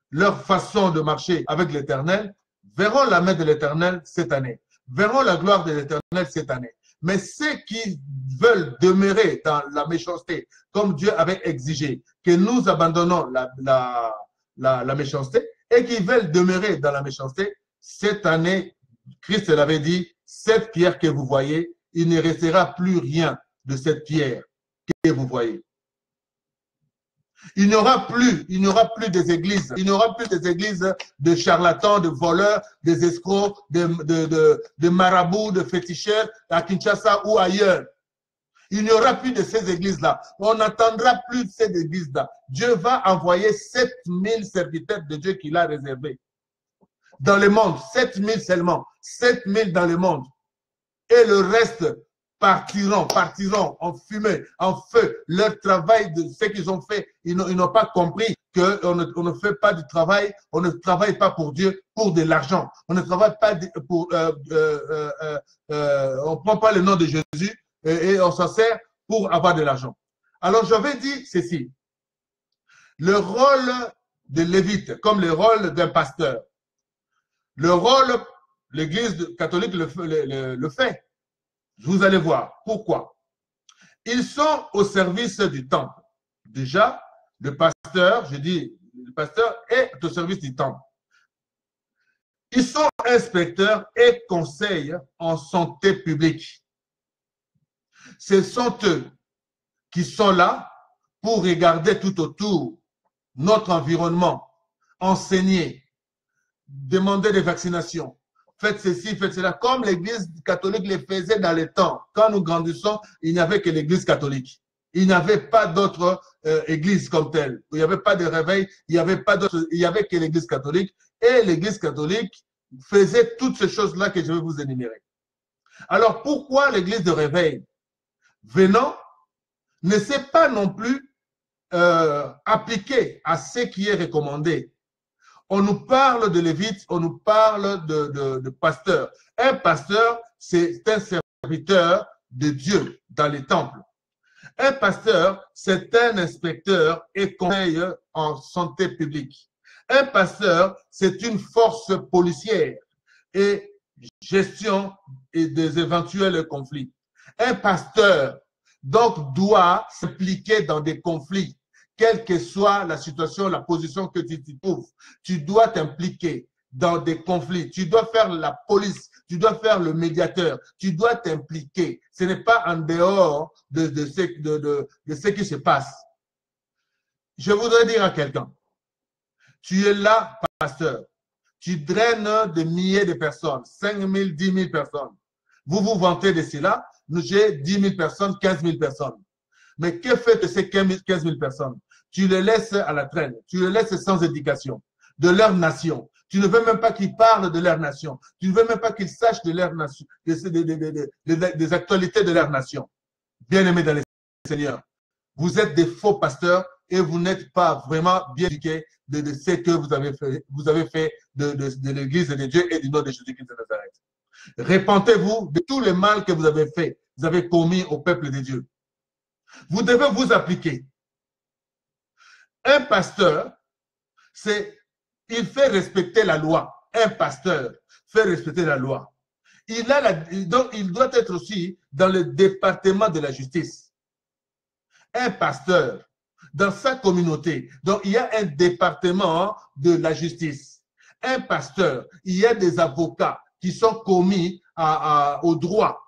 leur façon de marcher avec l'Éternel, verront la main de l'Éternel cette année, verront la gloire de l'Éternel cette année. Mais ceux qui veulent demeurer dans la méchanceté, comme Dieu avait exigé, que nous abandonnons la méchanceté, et qui veulent demeurer dans la méchanceté, cette année, Christ l'avait dit, cette pierre que vous voyez, il ne restera plus rien de cette pierre que vous voyez. Il n'y aura plus des églises. Il n'y aura plus des églises de charlatans, de voleurs, des escrocs, de marabouts, de féticheurs à Kinshasa ou ailleurs. Il n'y aura plus de ces églises-là. On n'attendra plus de ces églises-là. Dieu va envoyer 7000 serviteurs de Dieu qu'il a réservés. Dans le monde, 7000 seulement. 7000 dans le monde. Et le reste partiront en fumée, en feu. Leur travail, de ce qu'ils ont fait, ils n'ont pas compris qu'on ne fait pas du travail, on ne travaille pas pour Dieu, pour de l'argent. On ne travaille pas pour... on ne prend pas le nom de Jésus et on s'en sert pour avoir de l'argent. Alors, j'avais dit ceci. Le rôle de lévite, comme le rôle d'un pasteur, le rôle, l'Église catholique le fait. Vous allez voir. Pourquoi? Ils sont au service du temple. Déjà, le pasteur, je dis, le pasteur est au service du temple. Ils sont inspecteurs et conseillers en santé publique. Ce sont eux qui sont là pour regarder tout autour notre environnement, enseigner, demander des vaccinations. Faites ceci, faites cela, comme l'Église catholique le faisait dans les temps. Quand nous grandissons, il n'y avait que l'Église catholique. Il n'y avait pas d'autres églises comme telle. Il n'y avait pas de réveil, il n'y avait pas d'autres, il n'y avait que l'Église catholique. Et l'Église catholique faisait toutes ces choses-là que je vais vous énumérer. Alors, pourquoi l'Église de réveil, venant, ne s'est pas non plus appliquée à ce qui est recommandé? On nous parle de lévite, on nous parle de pasteur. Un pasteur, c'est un serviteur de Dieu dans les temples. Un pasteur, c'est un inspecteur et conseiller en santé publique. Un pasteur, c'est une force policière et gestion des éventuels conflits. Un pasteur, donc, doit s'impliquer dans des conflits. Quelle que soit la situation, la position que tu te trouves, tu dois t'impliquer dans des conflits. Tu dois faire la police, tu dois faire le médiateur, tu dois t'impliquer. Ce n'est pas en dehors de ce qui se passe. Je voudrais dire à quelqu'un, tu es là, pasteur, tu draines des milliers de personnes, 5 000, 10 000 personnes. Vous vous vantez de cela, j'ai 10 000 personnes, 15 000 personnes. Mais que fait de ces 15 000 personnes? Tu les laisses à la traîne, tu les laisses sans éducation, de leur nation. Tu ne veux même pas qu'ils parlent de leur nation. Tu ne veux même pas qu'ils sachent de leur nation, des actualités de leur nation. Bien-aimés dans le Seigneur, vous êtes des faux pasteurs et vous n'êtes pas vraiment bien éduqués de ce que vous avez fait de l'Église de Dieu et du nom de Jésus-Christ de Nazareth. Répentez-vous de tout le mal que vous avez fait, vous avez commis au peuple de Dieu. Vous devez vous appliquer. Un pasteur, il fait respecter la loi. Un pasteur fait respecter la loi. Donc, il doit être aussi dans le département de la justice. Un pasteur, dans sa communauté, donc il y a un département de la justice. Un pasteur, il y a des avocats qui sont commis au droit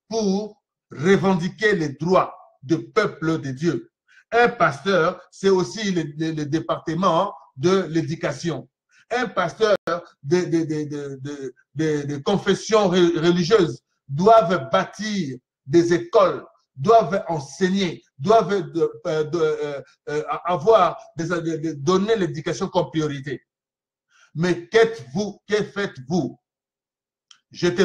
pour revendiquer les droits du peuple de Dieu. Un pasteur, c'est aussi le département de l'éducation. Un pasteur de confessions religieuses doivent bâtir des écoles, doivent enseigner, doivent donner l'éducation comme priorité. Mais que faites-vous? Je te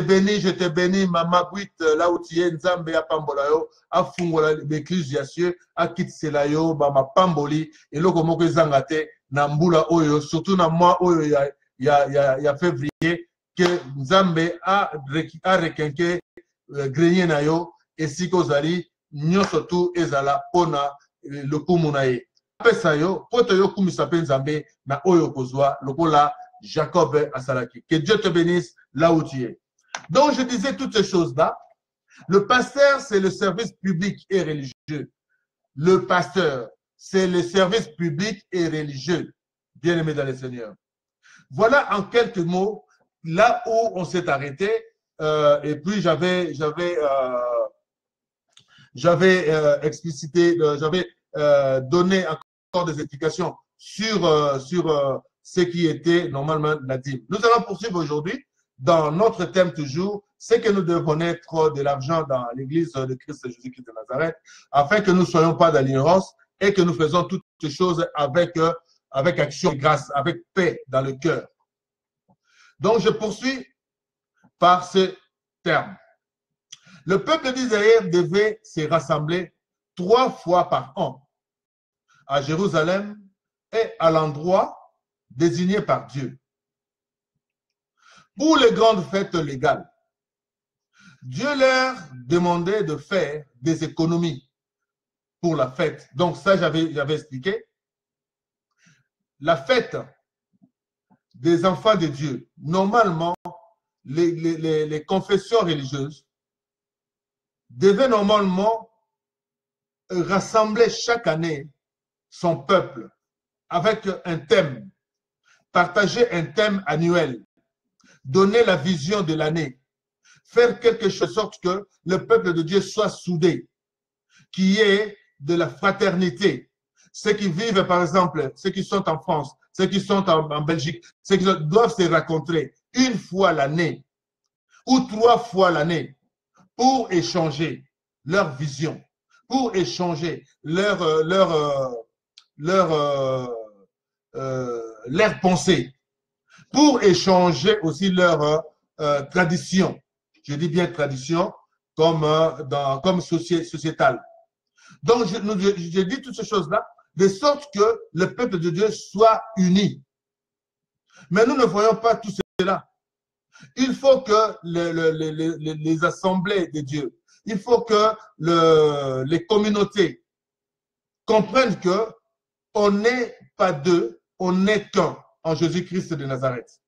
bénis, Mama Buit, là où tu es, Nzambe ya pambola yo, a fungola l'église ya cieux, a kitsela yo, ba ma pamboli, et loko moko ezangate, na mbula oyo, surtout na moi oyo ya février, que Nzambe a requinqué grenier na yo, et si kozali, nyonso tu ezala pona le kumunaye. Pesa yo, poto yo kumisa pe Nzambe na oyo kozwa, lokola Jacob Asalaki. Que Dieu te bénisse là où tu es. Donc, je disais toutes ces choses-là. Le pasteur, c'est le service public et religieux. Le pasteur, c'est le service public et religieux. Bien-aimé dans le Seigneur. Voilà en quelques mots là où on s'est arrêté. Et puis, j'avais explicité, j'avais donné encore des explications sur ce qui était normalement la dîme. Nous allons poursuivre aujourd'hui dans notre thème toujours, c'est que nous devons être de l'argent dans l'église de Christ Jésus-Christ de Nazareth, afin que nous ne soyons pas dans l'ignorance et que nous faisons toutes ces choses avec action et grâce, avec paix dans le cœur. Donc, je poursuis par ce terme. Le peuple d'Israël devait se rassembler 3 fois par an à Jérusalem et à l'endroit désigné par Dieu. Pour les grandes fêtes légales, Dieu leur demandait de faire des économies pour la fête. Donc ça, j'avais expliqué. La fête des enfants de Dieu, normalement, les confessions religieuses devaient normalement rassembler chaque année son peuple avec un thème, partager un thème annuel, donner la vision de l'année, faire quelque chose de sorte que le peuple de Dieu soit soudé, qu'il y ait de la fraternité. Ceux qui vivent, par exemple, ceux qui sont en France, ceux qui sont en Belgique, ceux qui doivent se rencontrer une fois l'année ou 3 fois l'année pour échanger leur vision, pour échanger leur pensée, pour échanger aussi leur tradition. Je dis bien tradition comme sociétale. Donc, je dis toutes ces choses-là de sorte que le peuple de Dieu soit uni. Mais nous ne voyons pas tout cela. Il faut que les assemblées de Dieu, il faut que les communautés comprennent que on n'est pas deux, on n'est qu'un en Jésus-Christ de Nazareth.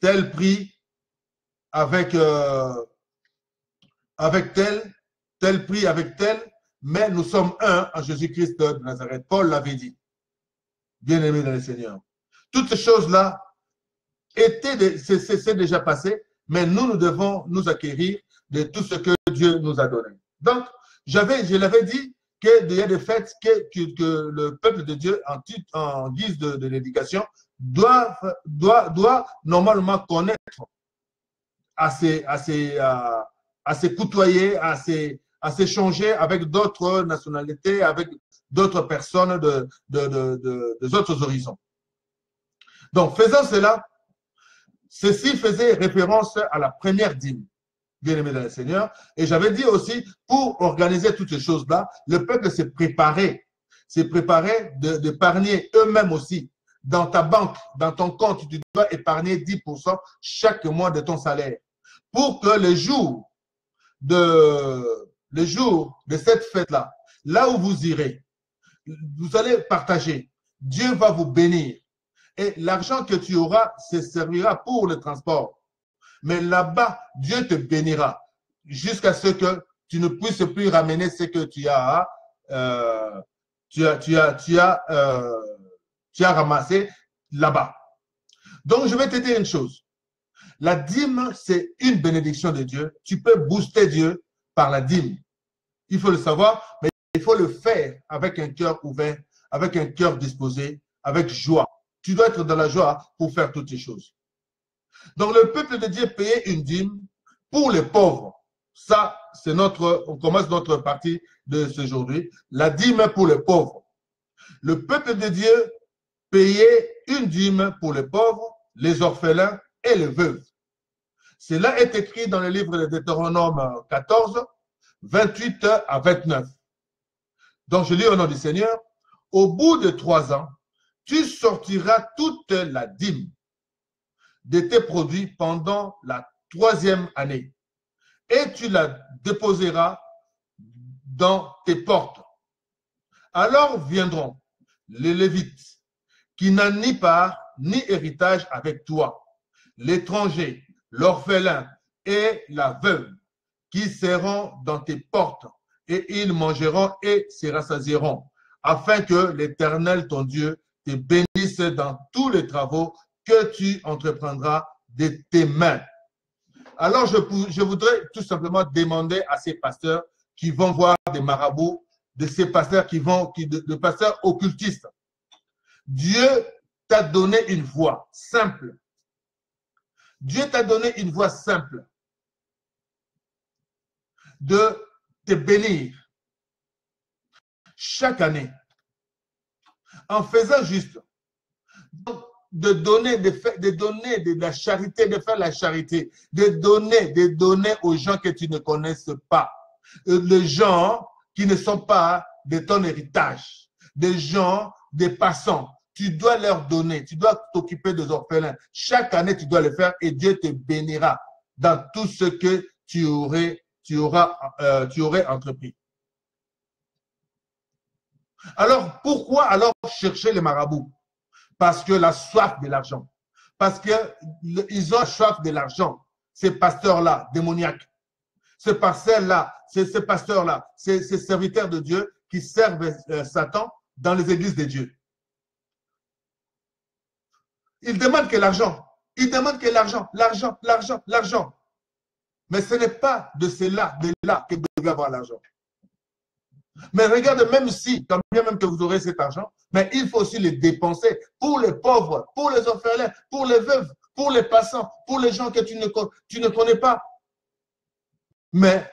Tel prix avec tel prix avec tel, mais nous sommes un en Jésus-Christ de Nazareth. Paul l'avait dit. Bien-aimé dans le Seigneur. Toutes ces choses-là c'est déjà passé, mais nous devons nous acquérir de tout ce que Dieu nous a donné. Donc, je l'avais dit qu'il y a des fêtes que le peuple de Dieu, en guise de l'éducation, doit normalement connaître, à se côtoyer, à s'échanger avec d'autres nationalités, avec d'autres personnes des autres horizons. Donc, faisant cela, ceci faisait référence à la première dîme, bien-aimé dans le Seigneur. Et j'avais dit aussi, pour organiser toutes ces choses-là, le peuple s'est préparé d'épargner eux-mêmes aussi. Dans ta banque, dans ton compte, tu dois épargner 10% chaque mois de ton salaire. Pour que le jour de cette fête-là, là où vous irez, vous allez partager. Dieu va vous bénir. Et l'argent que tu auras, ça servira pour le transport. Mais là-bas, Dieu te bénira jusqu'à ce que tu ne puisses plus ramener ce que tu as ramassé là-bas. Donc, je vais te dire une chose. La dîme, c'est une bénédiction de Dieu. Tu peux booster Dieu par la dîme. Il faut le savoir, mais il faut le faire avec un cœur ouvert, avec un cœur disposé, avec joie. Tu dois être dans la joie pour faire toutes ces choses. Donc, le peuple de Dieu payait une dîme pour les pauvres. Ça, c'est on commence notre partie de ce aujourd'hui. La dîme pour les pauvres. Le peuple de Dieu payait une dîme pour les pauvres, les orphelins et les veuves. Cela est écrit dans le livre de Deutéronome 14, 28 à 29. Donc, je lis au nom du Seigneur. Au bout de 3 ans, tu sortiras toute la dîme de tes produits pendant la 3e année et tu la déposeras dans tes portes. Alors viendront les Lévites qui n'ont ni part ni héritage avec toi, l'étranger, l'orphelin et la veuve qui seront dans tes portes, et ils mangeront et se rassasieront, afin que l'Éternel, ton Dieu, te bénisse dans tous les travaux que tu entreprendras de tes mains. Alors, je voudrais tout simplement demander à ces pasteurs qui vont voir des marabouts, de ces pasteurs de pasteurs occultistes. Dieu t'a donné une voie simple. Dieu t'a donné une voie simple de te bénir chaque année en faisant juste, de donner de la charité, de faire la charité, de donner aux gens que tu ne connaisses pas, les gens qui ne sont pas de ton héritage, des gens, des passants. Tu dois leur donner, tu dois t'occuper des orphelins. Chaque année, tu dois le faire et Dieu te bénira dans tout ce que tu aurais entrepris. Alors, pourquoi alors chercher les marabouts? Parce que la soif de l'argent. Parce qu'ils ont soif de l'argent. Ces pasteurs-là, démoniaques. Ces pasteurs-là, ces serviteurs de Dieu qui servent Satan dans les églises de Dieu. Ils demandent que l'argent. Ils demandent que l'argent, l'argent, l'argent, l'argent. Mais ce n'est pas de là que vous devez avoir l'argent. Mais regarde, même si, quand bien même que vous aurez cet argent, mais il faut aussi le dépenser pour les pauvres, pour les orphelins, pour les veuves, pour les passants, pour les gens que tu ne connais pas. Mais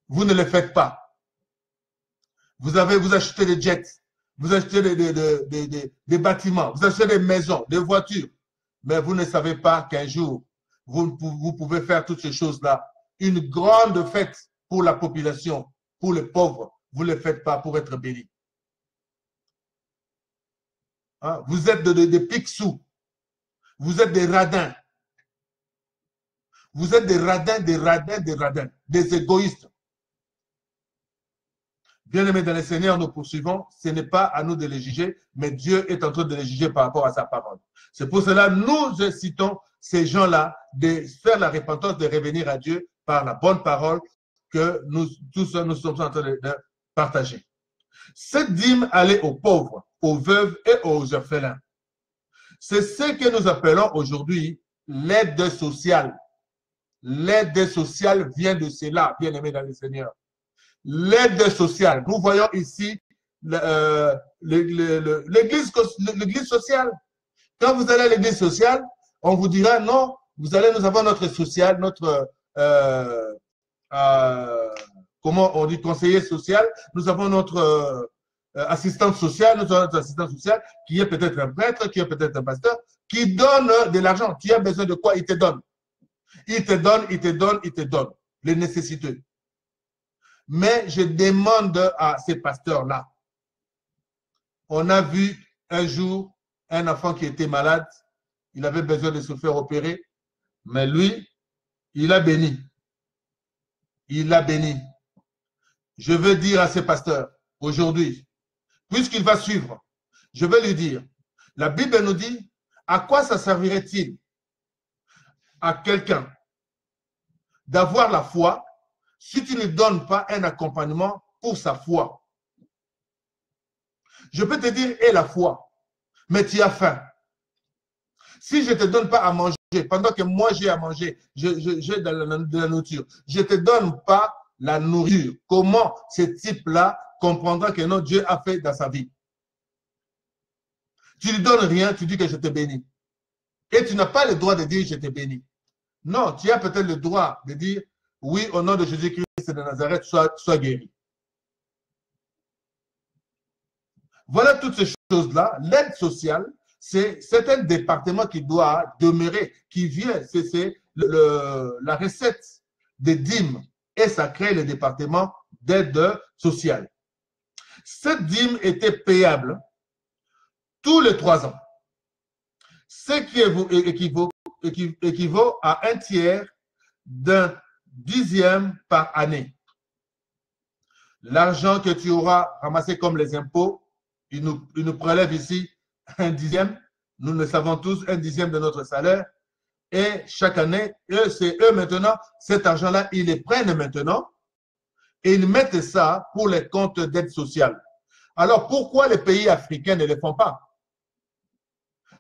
vous ne le faites pas. Vous achetez des jets, vous achetez des bâtiments, vous achetez des maisons, des voitures. Mais vous ne savez pas qu'un jour, vous pouvez faire toutes ces choses-là. Une grande fête pour la population, pour les pauvres. Vous ne le faites pas pour être béni. Hein? Vous êtes des pique-sous. Vous êtes des radins. Vous êtes des radins, des radins, des radins, des égoïstes. Bien-aimés dans le Seigneur, nous poursuivons. Ce n'est pas à nous de les juger, mais Dieu est en train de les juger par rapport à sa parole. C'est pour cela que nous incitons ces gens-là de faire la repentance, de revenir à Dieu par la bonne parole que nous tous nous sommes en train de partager. Cette dîme allait aux pauvres, aux veuves et aux orphelins. C'est ce que nous appelons aujourd'hui l'aide sociale. L'aide sociale vient de cela, bien aimé dans le Seigneur. L'aide sociale. Nous voyons ici l'église sociale. Quand vous allez à l'église sociale, on vous dira non, nous avons notre social, notre comment on dit, conseiller social, nous avons notre assistante sociale, nous avons notre assistant social qui est peut-être un prêtre, qui est peut-être un pasteur, qui donne de l'argent. Tu as besoin de quoi? Il te donne. Il te donne, il te donne, il te donne les nécessités. Mais je demande à ces pasteurs-là, on a vu un jour un enfant qui était malade, il avait besoin de se faire opérer, mais lui, il a béni. Il a béni. Je veux dire à ces pasteurs, aujourd'hui, puisqu'il va suivre, je vais lui dire, la Bible nous dit, à quoi ça servirait-il à quelqu'un d'avoir la foi si tu ne donnes pas un accompagnement pour sa foi? Je peux te dire, aie la foi, mais tu as faim. Si je ne te donne pas à manger, pendant que moi j'ai à manger, j'ai de la nourriture, je ne te donne pas la nourriture, comment ce type-là comprendra que non, Dieu a fait dans sa vie? Tu ne lui donnes rien, tu dis que je te bénis. Et tu n'as pas le droit de dire je te bénis. Non, tu as peut-être le droit de dire oui, au nom de Jésus-Christ de Nazareth, sois guéri. Voilà toutes ces choses-là. L'aide sociale, c'est un département qui doit demeurer, qui vient, c'est la recette des dîmes et ça crée le département d'aide sociale. Cette dîme était payable tous les 3 ans, ce qui équivaut à 1/3 d'un 10e par année. L'argent que tu auras ramassé comme les impôts, ils nous prélèvent ici 1/10. Nous le savons tous, 1/10 de notre salaire. Et chaque année, c'est eux maintenant, cet argent-là, ils les prennent maintenant et ils mettent ça pour les comptes d'aide sociale. Alors, pourquoi les pays africains ne le font pas?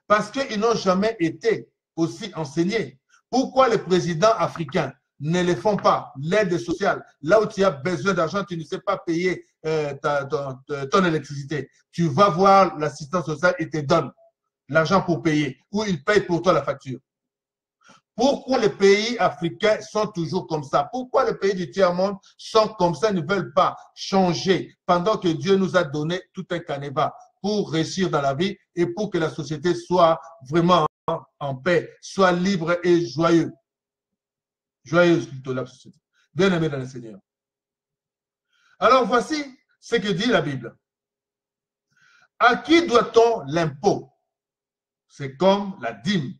Parce qu'ils n'ont jamais été aussi enseignés. Pourquoi les présidents africains ne le font pas? L'aide sociale, là où tu as besoin d'argent, tu ne sais pas payer ton électricité. Tu vas voir l'assistance sociale et te donne l'argent pour payer ou ils payent pour toi la facture. Pourquoi les pays africains sont toujours comme ça? Pourquoi les pays du tiers-monde sont comme ça, ne veulent pas changer pendant que Dieu nous a donné tout un canevas pour réussir dans la vie et pour que la société soit vraiment en paix, soit libre et joyeuse. Joyeuse plutôt la société. Bien aimé dans le Seigneur. Alors voici ce que dit la Bible. À qui doit-on l'impôt? C'est comme la dîme.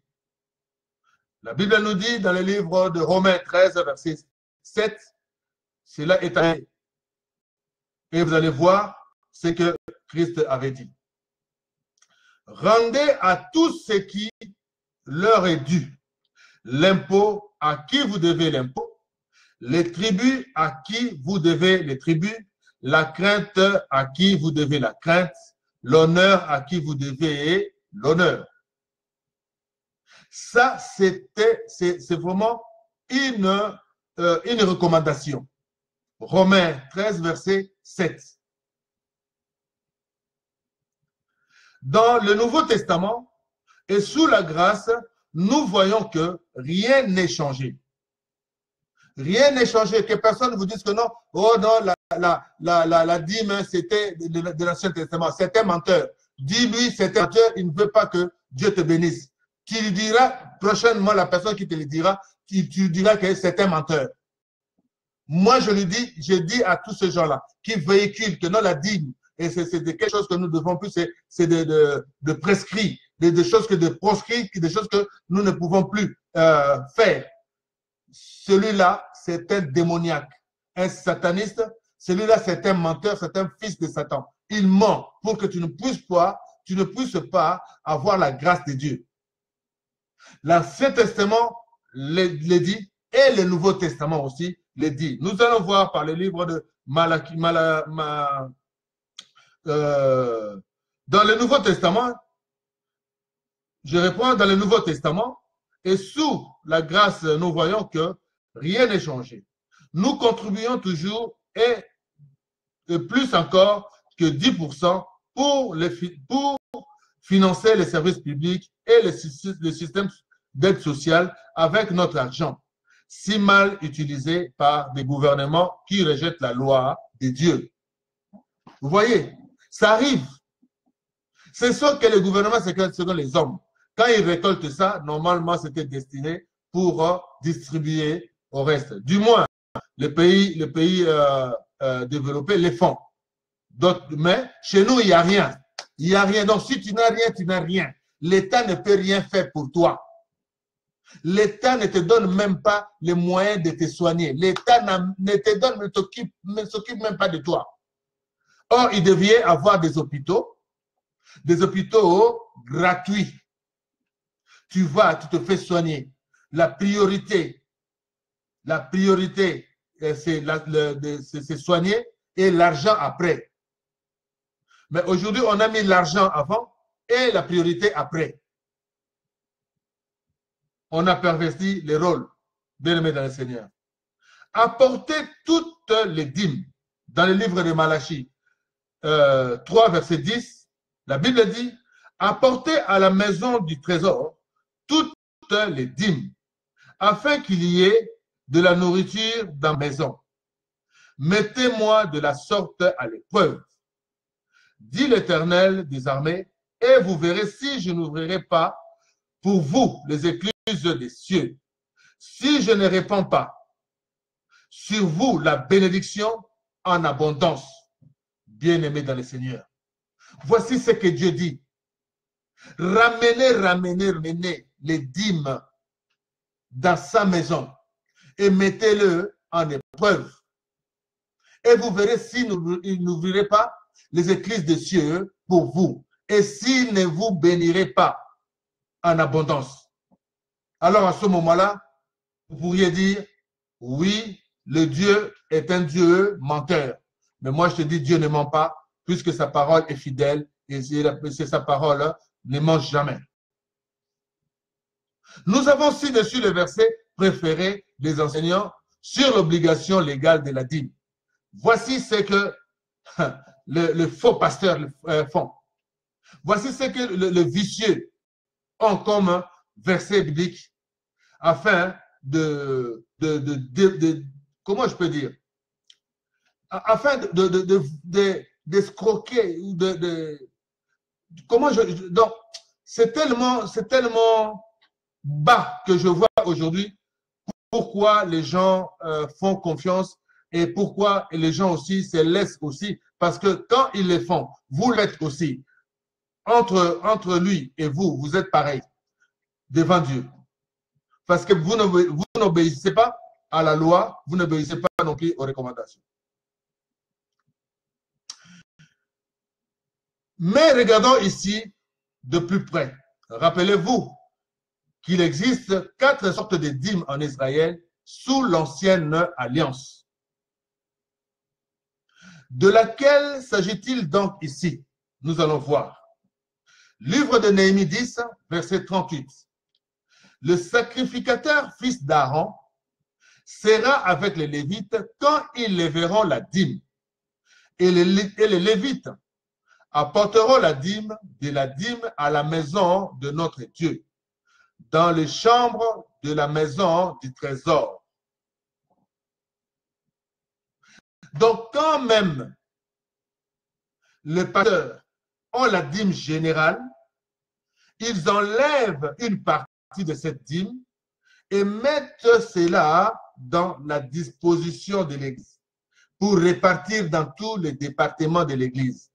La Bible nous dit dans le livre de Romains 13, verset 7, cela est arrivé. Et vous allez voir ce que Christ avait dit. Rendez à tous ce qui leur est dû. L'impôt à qui vous devez l'impôt, les tribus à qui vous devez les tribus, la crainte à qui vous devez la crainte, l'honneur à qui vous devez l'honneur. Ça, c'est vraiment une recommandation. Romains 13, verset 7. Dans le Nouveau Testament et sous la grâce, nous voyons que rien n'est changé. Rien n'est changé. Que personne ne vous dise que non, oh non, la dîme, c'était de l'Ancien Testament. C'est un menteur. Dis-lui, c'est un menteur, il ne veut pas que Dieu te bénisse. Tu lui diras, prochainement, la personne qui te le dira, tu diras que c'est un menteur. Moi, je dis à tous ces gens-là qui véhiculent que non, la dîme, et c'est quelque chose que nous devons plus, c'est de prescrit, des choses que de proscrit, des choses que nous ne pouvons plus faire. Celui-là, c'est un démoniaque, un sataniste. Celui-là, c'est un menteur, c'est un fils de Satan. Il ment pour que tu ne puisses pas avoir la grâce de Dieu. L'Ancien Testament le dit et le Nouveau Testament aussi le dit. Nous allons voir par le livre de Malachie. Dans le Nouveau Testament, je reprends dans le Nouveau Testament, et sous la grâce, nous voyons que rien n'est changé. Nous contribuons toujours et plus encore que 10% pour financer les services publics et le système d'aide sociale avec notre argent, si mal utilisé par des gouvernements qui rejettent la loi de Dieu. Vous voyez, ça arrive. C'est sûr que les gouvernements, c'est selon les hommes. Quand ils récoltent ça, normalement, c'était destiné pour distribuer au reste. Du moins, les pays développés les font. Mais chez nous, il n'y a rien. Il n'y a rien. Donc, si tu n'as rien, tu n'as rien. L'État ne peut rien faire pour toi. L'État ne te donne même pas les moyens de te soigner. L'État ne s'occupe même pas de toi. Or, il devait avoir des hôpitaux gratuits. Tu vas, tu te fais soigner. La priorité, c'est soigner et l'argent après. Mais aujourd'hui, on a mis l'argent avant et la priorité après. On a perverti les rôles, bien aimés dans le Seigneur. Apportez toutes les dîmes. Dans le livre de Malachie 3, verset 10, la Bible dit, apportez à la maison du trésor toutes les dîmes, afin qu'il y ait de la nourriture dans la maison. Mettez-moi de la sorte à l'épreuve, dit l'Éternel des armées, et vous verrez si je n'ouvrirai pas pour vous les écluses des cieux, si je ne répands pas sur vous la bénédiction en abondance, bien-aimés dans le Seigneur. Voici ce que Dieu dit. Ramenez les dîmes dans sa maison et mettez-le en épreuve. Et vous verrez s'il n'ouvrirait pas les écluses des cieux pour vous et s'il ne vous bénirait pas en abondance. Alors à ce moment-là, vous pourriez dire, oui, le Dieu est un Dieu menteur. Mais moi, je te dis, Dieu ne ment pas, puisque sa parole est fidèle et c'est sa parole ne ment jamais. Nous avons ci-dessus le verset préféré des enseignants sur l'obligation légale de la dîme. Voici ce que le faux pasteur font. Voici ce que le vicieux ont comme verset biblique afin comment je peux dire, afin d'escroquer ou comment donc c'est tellement bas que je vois aujourd'hui pourquoi les gens font confiance et pourquoi les gens aussi se laissent aussi, parce que quand ils le font, vous l'êtes aussi. Entre lui et vous, vous êtes pareil devant Dieu. Parce que vous n'obéissez pas à la loi, vous n'obéissez pas non plus aux recommandations. Mais regardons ici de plus près. Rappelez-vous qu'il existe 4 sortes de dîmes en Israël sous l'ancienne alliance. De laquelle s'agit-il donc ici? Nous allons voir. Livre de Néhémie 10, verset 38. Le sacrificateur, fils d'Aaron, sera avec les Lévites quand ils leveront la dîme. Et les Lévites apporteront la dîme à la maison de notre Dieu, dans les chambres de la maison du trésor. Donc, quand même les pasteurs ont la dîme générale, ils enlèvent une partie de cette dîme et mettent cela dans la disposition de l'Église pour répartir dans tous les départements de l'Église.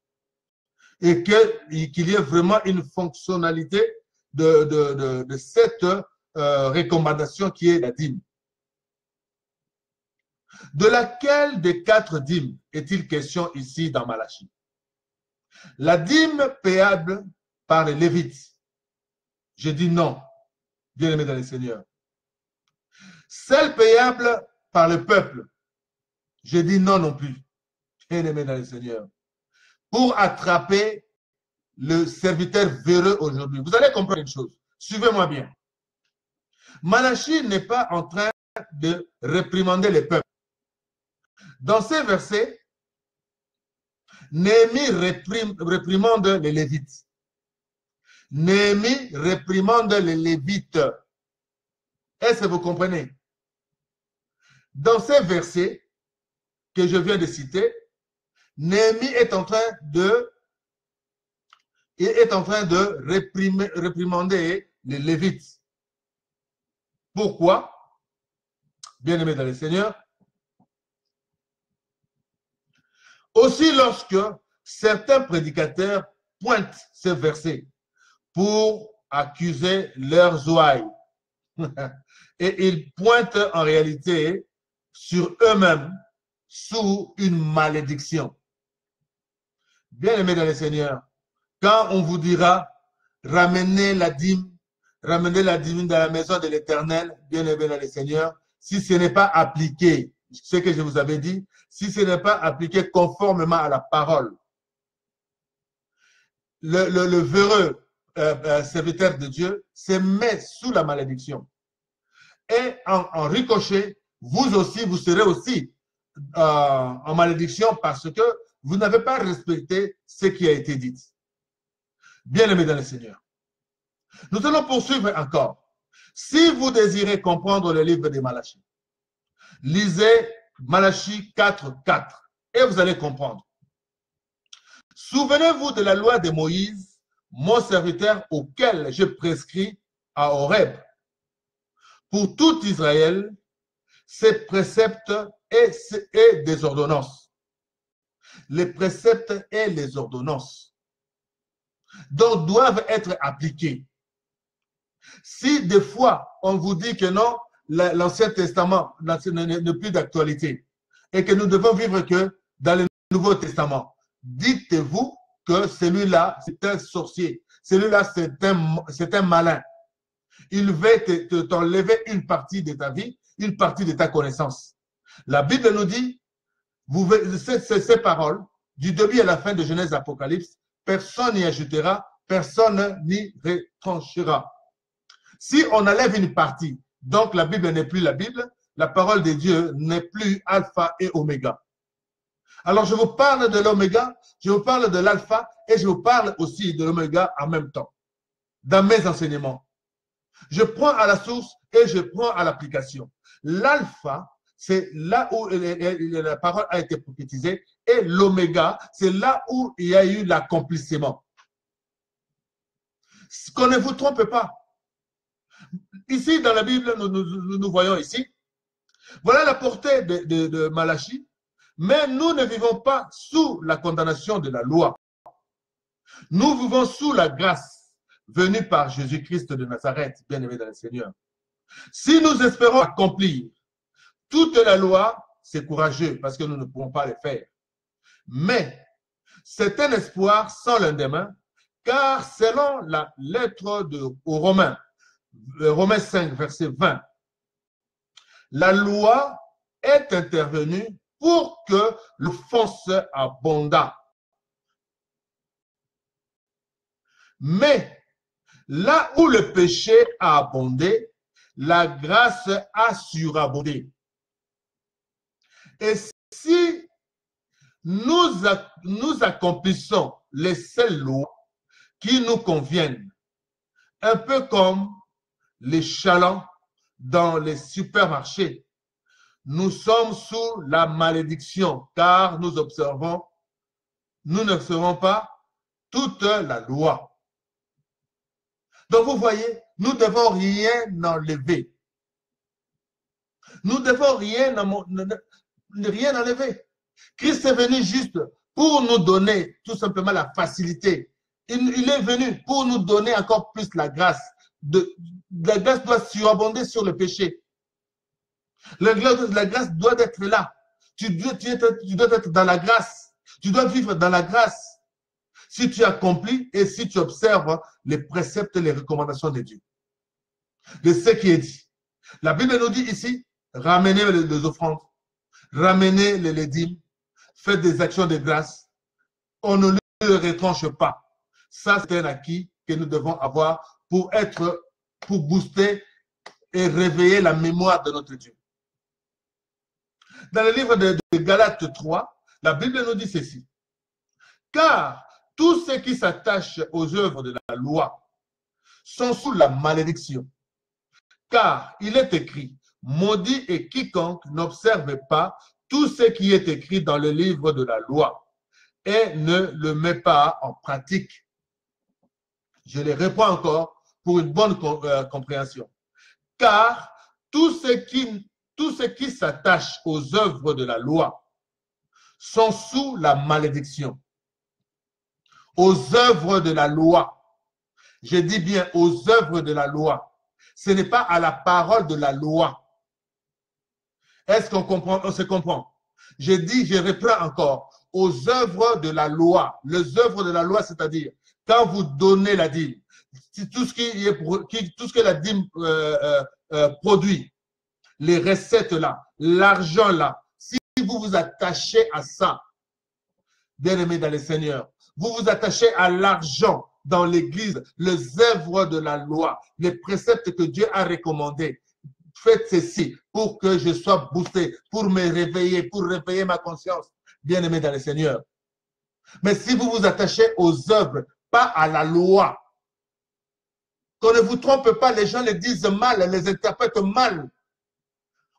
Et qu'il y ait vraiment une fonctionnalité de cette recommandation qui est la dîme. De laquelle des 4 dîmes est-il question ici dans Malachie? La dîme payable par les Lévites. Je dis non, bien-aimé dans le Seigneur. Celle payable par le peuple. Je dis non non plus, bien-aimé dans le Seigneur. Pour attraper le serviteur véreux aujourd'hui. Vous allez comprendre une chose. Suivez-moi bien. Malachie n'est pas en train de réprimander les peuples. Dans ces versets, Néhémie réprimande les Lévites. Néhémie réprimande les Lévites. Est-ce que vous comprenez? Dans ces versets que je viens de citer, Néhémie est en train de réprimander les Lévites. Pourquoi? Bien-aimés dans le Seigneur. Aussi lorsque certains prédicateurs pointent ces versets pour accuser leurs ouailles. Et ils pointent en réalité sur eux-mêmes sous une malédiction. Bien-aimés dans le Seigneur, quand on vous dira ramenez la dîme dans la maison de l'Éternel, bien-aimés dans le Seigneur, si ce n'est pas appliqué, ce que je vous avais dit, si ce n'est pas appliqué conformément à la parole, le véreux serviteur de Dieu se met sous la malédiction. Et en ricochet, vous aussi, vous serez aussi en malédiction parce que vous n'avez pas respecté ce qui a été dit. Bien-aimés dans le Seigneur. Nous allons poursuivre encore. Si vous désirez comprendre le livre de Malachie, lisez Malachie 4:4 et vous allez comprendre. Souvenez-vous de la loi de Moïse, mon serviteur auquel je prescris à Horeb, pour tout Israël ces préceptes et des ordonnances. Les préceptes et les ordonnances donc doivent être appliqués. Si des fois on vous dit que non, l'Ancien Testament n'est plus d'actualité et que nous devons vivre que dans le Nouveau Testament, dites-vous que celui-là, c'est un sorcier. Celui-là, c'est un malin. Il va t'enlever une partie de ta vie, une partie de ta connaissance. La Bible nous dit, ces paroles, du début à la fin de Genèse Apocalypse, personne n'y ajoutera, personne n'y retranchera. Si on enlève une partie, donc la Bible n'est plus la Bible, la parole de Dieu n'est plus alpha et oméga. Alors je vous parle de l'oméga, je vous parle de l'alpha et je vous parle aussi de l'oméga en même temps, dans mes enseignements. Je prends à la source et je prends à l'application. L'alpha, c'est là où la parole a été prophétisée, et l'oméga, c'est là où il y a eu l'accomplissement. Qu'on ne vous trompe pas. Ici, dans la Bible, nous voyons ici, voilà la portée de Malachie, mais nous ne vivons pas sous la condamnation de la loi. Nous vivons sous la grâce venue par Jésus-Christ de Nazareth, bien-aimé dans le Seigneur. Si nous espérons accomplir toute la loi, c'est courageux parce que nous ne pouvons pas le faire. Mais c'est un espoir sans lendemain, car selon la lettre aux Romains, Romains 5, verset 20, la loi est intervenue pour que l'offense abondât. Mais là où le péché a abondé, la grâce a surabondé. Et si nous accomplissons les seules lois qui nous conviennent, un peu comme les chalands dans les supermarchés, nous sommes sous la malédiction, car nous n'observons pas toute la loi. Donc vous voyez, nous ne devons rien enlever. Nous ne devons rien enlever. Christ est venu juste pour nous donner tout simplement la facilité. Il est venu pour nous donner encore plus la grâce. La grâce doit surabonder sur le péché. La grâce doit être là. Tu dois être dans la grâce. Tu dois vivre dans la grâce. Si tu accomplis et si tu observes les préceptes et les recommandations de Dieu. De ce qui est dit. La Bible nous dit ici, ramenez les offrandes, ramenez les dîmes, faites des actions de grâce. On ne le retranche pas. Ça, c'est un acquis que nous devons avoir pour booster et réveiller la mémoire de notre Dieu. Dans le livre de Galates 3, la Bible nous dit ceci. Car tous ceux qui s'attachent aux œuvres de la loi sont sous la malédiction. Car il est écrit, maudit est quiconque n'observe pas tout ce qui est écrit dans le livre de la loi et ne le met pas en pratique. Je les reprends encore pour une bonne compréhension. Car tous ceux qui s'attachent aux œuvres de la loi sont sous la malédiction. Aux œuvres de la loi. Je dis bien aux œuvres de la loi. Ce n'est pas à la parole de la loi. Est-ce qu'on comprend? On se comprend. Je reprends encore. Aux œuvres de la loi. Les œuvres de la loi, c'est-à-dire, quand vous donnez la dîme, tout ce que la dîme produit, les recettes là, l'argent là, si vous vous attachez à ça, bien-aimés dans le Seigneur, vous vous attachez à l'argent dans l'église, les œuvres de la loi, les préceptes que Dieu a recommandés. Faites ceci pour que je sois boosté, pour me réveiller, pour réveiller ma conscience, bien-aimés dans le Seigneur. Mais si vous vous attachez aux œuvres, pas à la loi, qu'on ne vous trompe pas, les gens les disent mal, les interprètent mal.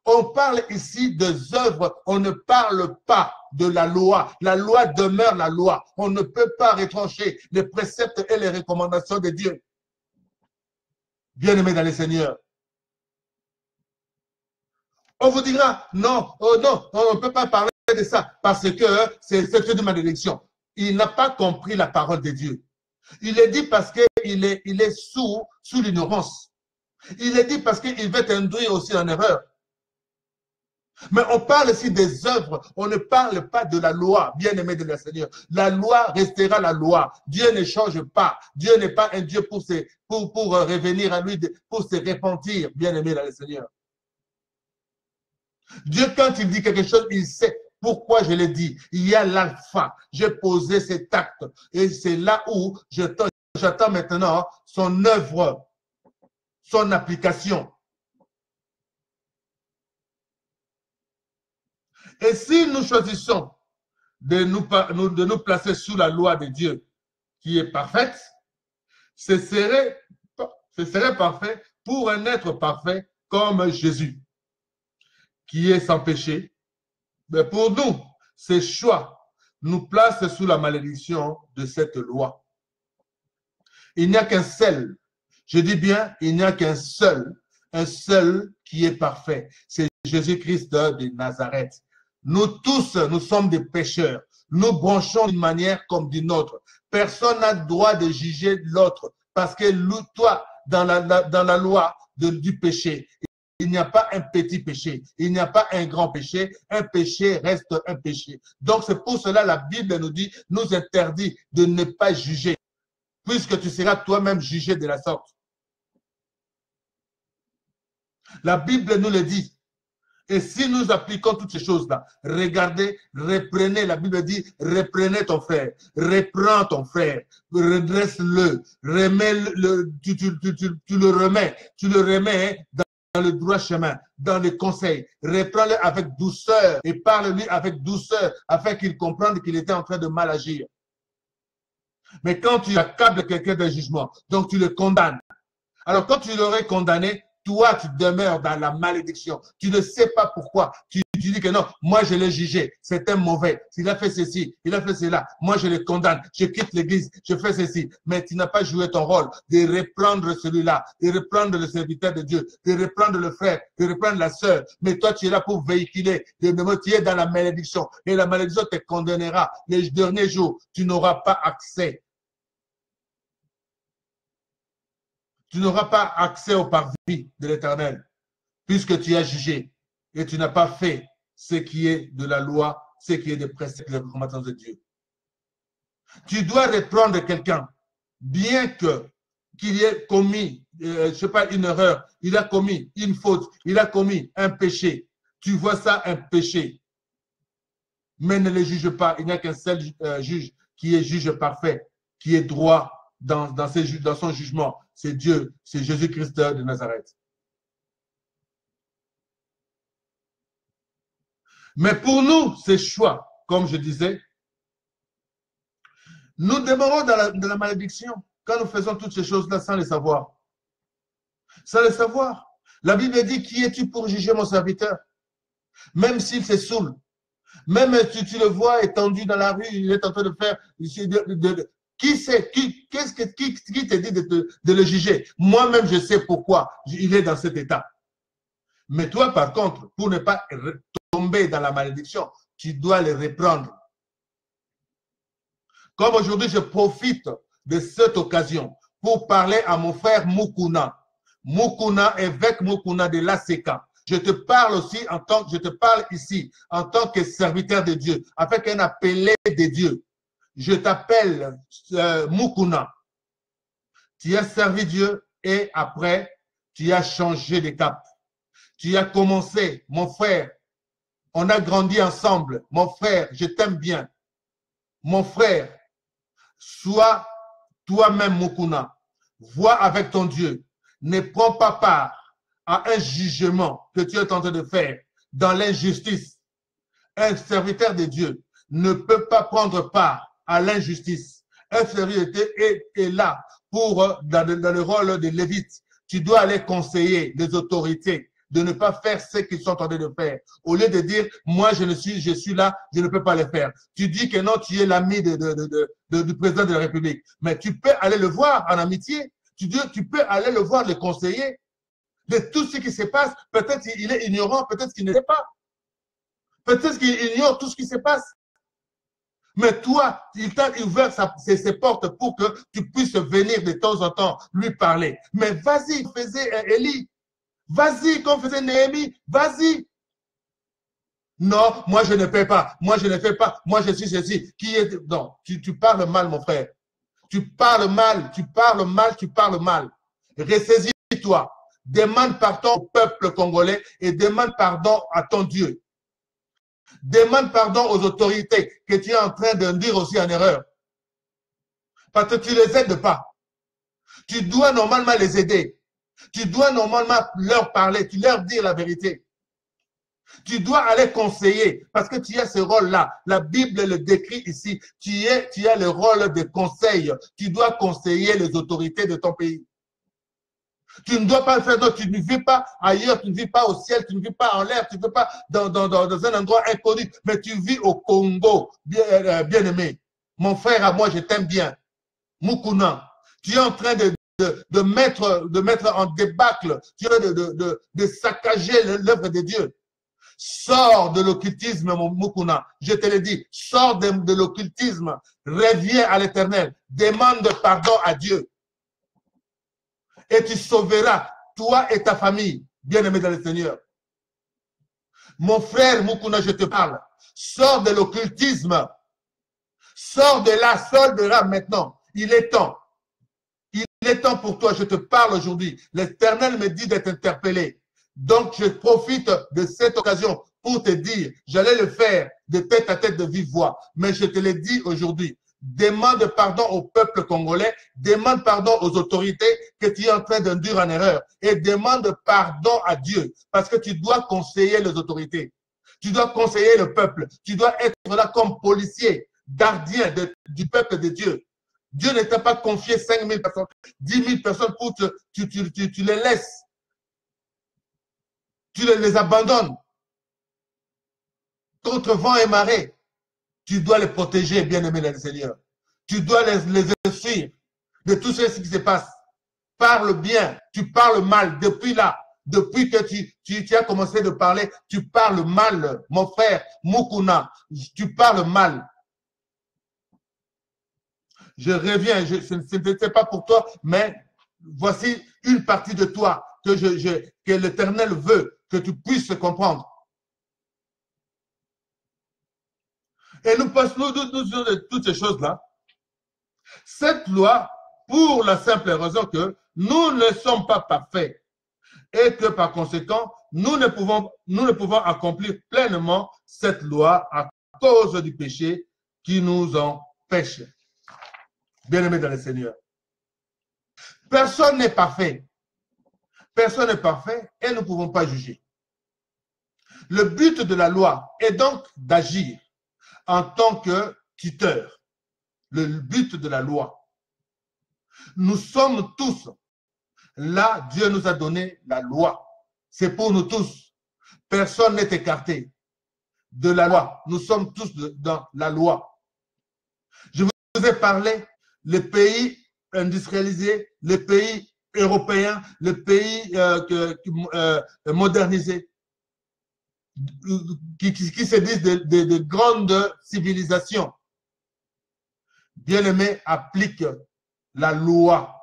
On parle ici des œuvres, on ne parle pas de la loi. La loi demeure la loi. On ne peut pas retrancher les préceptes et les recommandations de Dieu. Bien-aimés dans le Seigneur. On vous dira, non, oh non, on ne peut pas parler de ça parce que c'est une malédiction. Il n'a pas compris la parole de Dieu. Il est dit parce qu'il est sous l'ignorance. Il est dit parce qu'il veut t'induire aussi en erreur. Mais on parle ici des œuvres, on ne parle pas de la loi, bien-aimé de la Seigneur. La loi restera la loi. Dieu ne change pas. Dieu n'est pas un Dieu pour revenir à lui, pour se repentir, bien-aimé de la Seigneur. Dieu, quand il dit quelque chose, il sait pourquoi je l'ai dit. Il y a l'alpha. J'ai posé cet acte. Et c'est là où j'attends maintenant son œuvre, son application. Et si nous choisissons de nous placer sous la loi de Dieu qui est parfaite, ce serait parfait pour un être parfait comme Jésus, qui est sans péché. Mais pour nous, ces choix nous placent sous la malédiction de cette loi. Il n'y a qu'un seul, je dis bien, il n'y a qu'un seul, un seul qui est parfait. C'est Jésus-Christ de Nazareth. Nous tous, nous sommes des pécheurs. Nous branchons d'une manière comme d'une autre. Personne n'a le droit de juger l'autre parce que toi, dans la loi du péché, il n'y a pas un petit péché, il n'y a pas un grand péché, un péché reste un péché. Donc c'est pour cela la Bible nous interdit de ne pas juger, puisque tu seras toi-même jugé de la sorte. La Bible nous le dit. Et si nous appliquons toutes ces choses-là, regardez, reprenez, la Bible dit, reprenez ton frère, reprends ton frère, redresse-le, tu le remets dans le droit chemin, dans le conseil, reprends-le avec douceur et parle-lui avec douceur afin qu'il comprenne qu'il était en train de mal agir. Mais quand tu accables quelqu'un d'un jugement, donc tu le condamnes. Alors quand tu l'aurais condamné, toi, tu demeures dans la malédiction. Tu ne sais pas pourquoi. Tu dis que non, moi, je l'ai jugé. C'est un mauvais. Il a fait ceci, il a fait cela. Moi, je le condamne. Je quitte l'église. Je fais ceci. Mais tu n'as pas joué ton rôle de reprendre celui-là, de reprendre le serviteur de Dieu, de reprendre le frère, de reprendre la sœur. Mais toi, tu es là pour véhiculer. Tu es dans la malédiction. Et la malédiction te condamnera. Les derniers jours, tu n'auras pas accès. Tu n'auras pas accès au parvis de l'Éternel, puisque tu as jugé et tu n'as pas fait ce qui est de la loi, ce qui est des préceptes et des recommandations de Dieu. Tu dois reprendre quelqu'un, bien qu'il ait commis, je sais pas, une erreur, il a commis une faute, il a commis un péché. Tu vois ça, un péché. Mais ne le juge pas. Il n'y a qu'un seul juge qui est juge parfait, qui est droit dans son jugement. C'est Dieu, c'est Jésus-Christ de Nazareth. Mais pour nous, ces choix, comme je disais, nous demeurons dans la malédiction quand nous faisons toutes ces choses-là sans les savoir. Sans les savoir. La Bible dit, qui es-tu pour juger mon serviteur? Même s'il se saoule, même si tu le vois étendu dans la rue, il est en train de faire... Qui te dit de le juger? Moi-même, je sais pourquoi il est dans cet état. Mais toi, par contre, pour ne pas tomber dans la malédiction, tu dois le reprendre. Comme aujourd'hui, je profite de cette occasion pour parler à mon frère Mukuna. Mukuna, évêque Mukuna de l'ACK. Je te parle ici en tant que serviteur de Dieu, avec un appelé de Dieu. Je t'appelle Mukuna. Tu as servi Dieu et après, tu as changé de cap. Tu as commencé, mon frère. On a grandi ensemble. Mon frère, je t'aime bien. Mon frère, sois toi-même Mukuna. Vois avec ton Dieu. Ne prends pas part à un jugement que tu es en train de faire dans l'injustice. Un serviteur de Dieu ne peut pas prendre part à l'injustice. Un serviteur est là pour, dans le rôle de lévite. Tu dois aller conseiller les autorités de ne pas faire ce qu'ils sont en train de faire. Au lieu de dire, moi je suis là, je ne peux pas le faire. Tu dis que non, tu es l'ami du président de la République. Mais tu peux aller le voir en amitié. Tu peux aller le voir, le conseiller. de tout ce qui se passe. Peut-être qu'il est ignorant, peut-être qu'il ne sait pas. Peut-être qu'il ignore tout ce qui se passe. Mais toi, il t'a ouvert ses portes pour que tu puisses venir de temps en temps lui parler. Mais vas-y, faisais Élie. Vas-y, comme faisait Néhémie. Vas-y. Non, moi je ne fais pas. Moi je ne fais pas. Moi je suis ceci. Qui est... Non, tu parles mal, mon frère. Tu parles mal, tu parles mal, tu parles mal. Ressaisis-toi. Demande pardon au peuple congolais et demande pardon à ton Dieu. Demande pardon aux autorités que tu es en train d'induire aussi en erreur. Parce que tu ne les aides pas. Tu dois normalement les aider. Tu dois normalement leur parler, tu leur dire la vérité. Tu dois aller conseiller parce que tu as ce rôle-là. La Bible le décrit ici. Tu as le rôle de conseil. Tu dois conseiller les autorités de ton pays. Tu ne dois pas le faire, non, tu ne vis pas ailleurs, tu ne vis pas au ciel, tu ne vis pas en l'air, tu ne vis pas dans un endroit inconnu, mais tu vis au Congo, bien-aimé. Mon frère à moi, je t'aime bien. Mukuna, tu es en train de mettre en débâcle, tu es en train de saccager l'œuvre de Dieu. Sors de l'occultisme, mon Mukuna. Je te le dis, sors de l'occultisme, reviens à l'Éternel, demande pardon à Dieu. Et tu sauveras toi et ta famille, bien-aimés dans le Seigneur. Mon frère Mukuna, je te parle. Sors de l'occultisme. Sors de là, sors de là maintenant. Il est temps. Il est temps pour toi. Je te parle aujourd'hui. L'Éternel me dit d'être interpellé. Donc, je profite de cette occasion pour te dire, j'allais le faire de tête à tête de vive voix. Mais je te l'ai dit aujourd'hui. Demande pardon au peuple congolais, demande pardon aux autorités que tu es en train d'induire en erreur et demande pardon à Dieu parce que tu dois conseiller les autorités. Tu dois conseiller le peuple. Tu dois être là comme policier, gardien du peuple de Dieu. Dieu ne t'a pas confié 5 000 personnes, 10 000 personnes pour tu les laisses. Tu les abandonnes. Contre vent et marée. Tu dois les protéger, bien-aimé dans le Seigneur. Tu dois les instruire de tout ce qui se passe. Parle bien, tu parles mal. Depuis là, depuis que tu as commencé de parler, tu parles mal, mon frère Mukuna. Tu parles mal. Je reviens, ce n'était pas pour toi, mais voici une partie de toi que l'Éternel veut que tu puisses comprendre. Et nous passons de toutes ces choses-là. Cette loi, pour la simple raison que nous ne sommes pas parfaits et que par conséquent, nous ne pouvons accomplir pleinement cette loi à cause du péché qui nous empêche. Bien-aimés dans le Seigneur. Personne n'est parfait. Personne n'est parfait et nous ne pouvons pas juger. Le but de la loi est donc d'agir en tant que tuteur. Le but de la loi. Nous sommes tous, là, Dieu nous a donné la loi. C'est pour nous tous. Personne n'est écarté de la loi. Nous sommes tous dans la loi. Je vous ai parlé, les pays industrialisés, les pays européens, les pays modernisés, qui se disent de grandes civilisations. Bien-aimés, appliquent la loi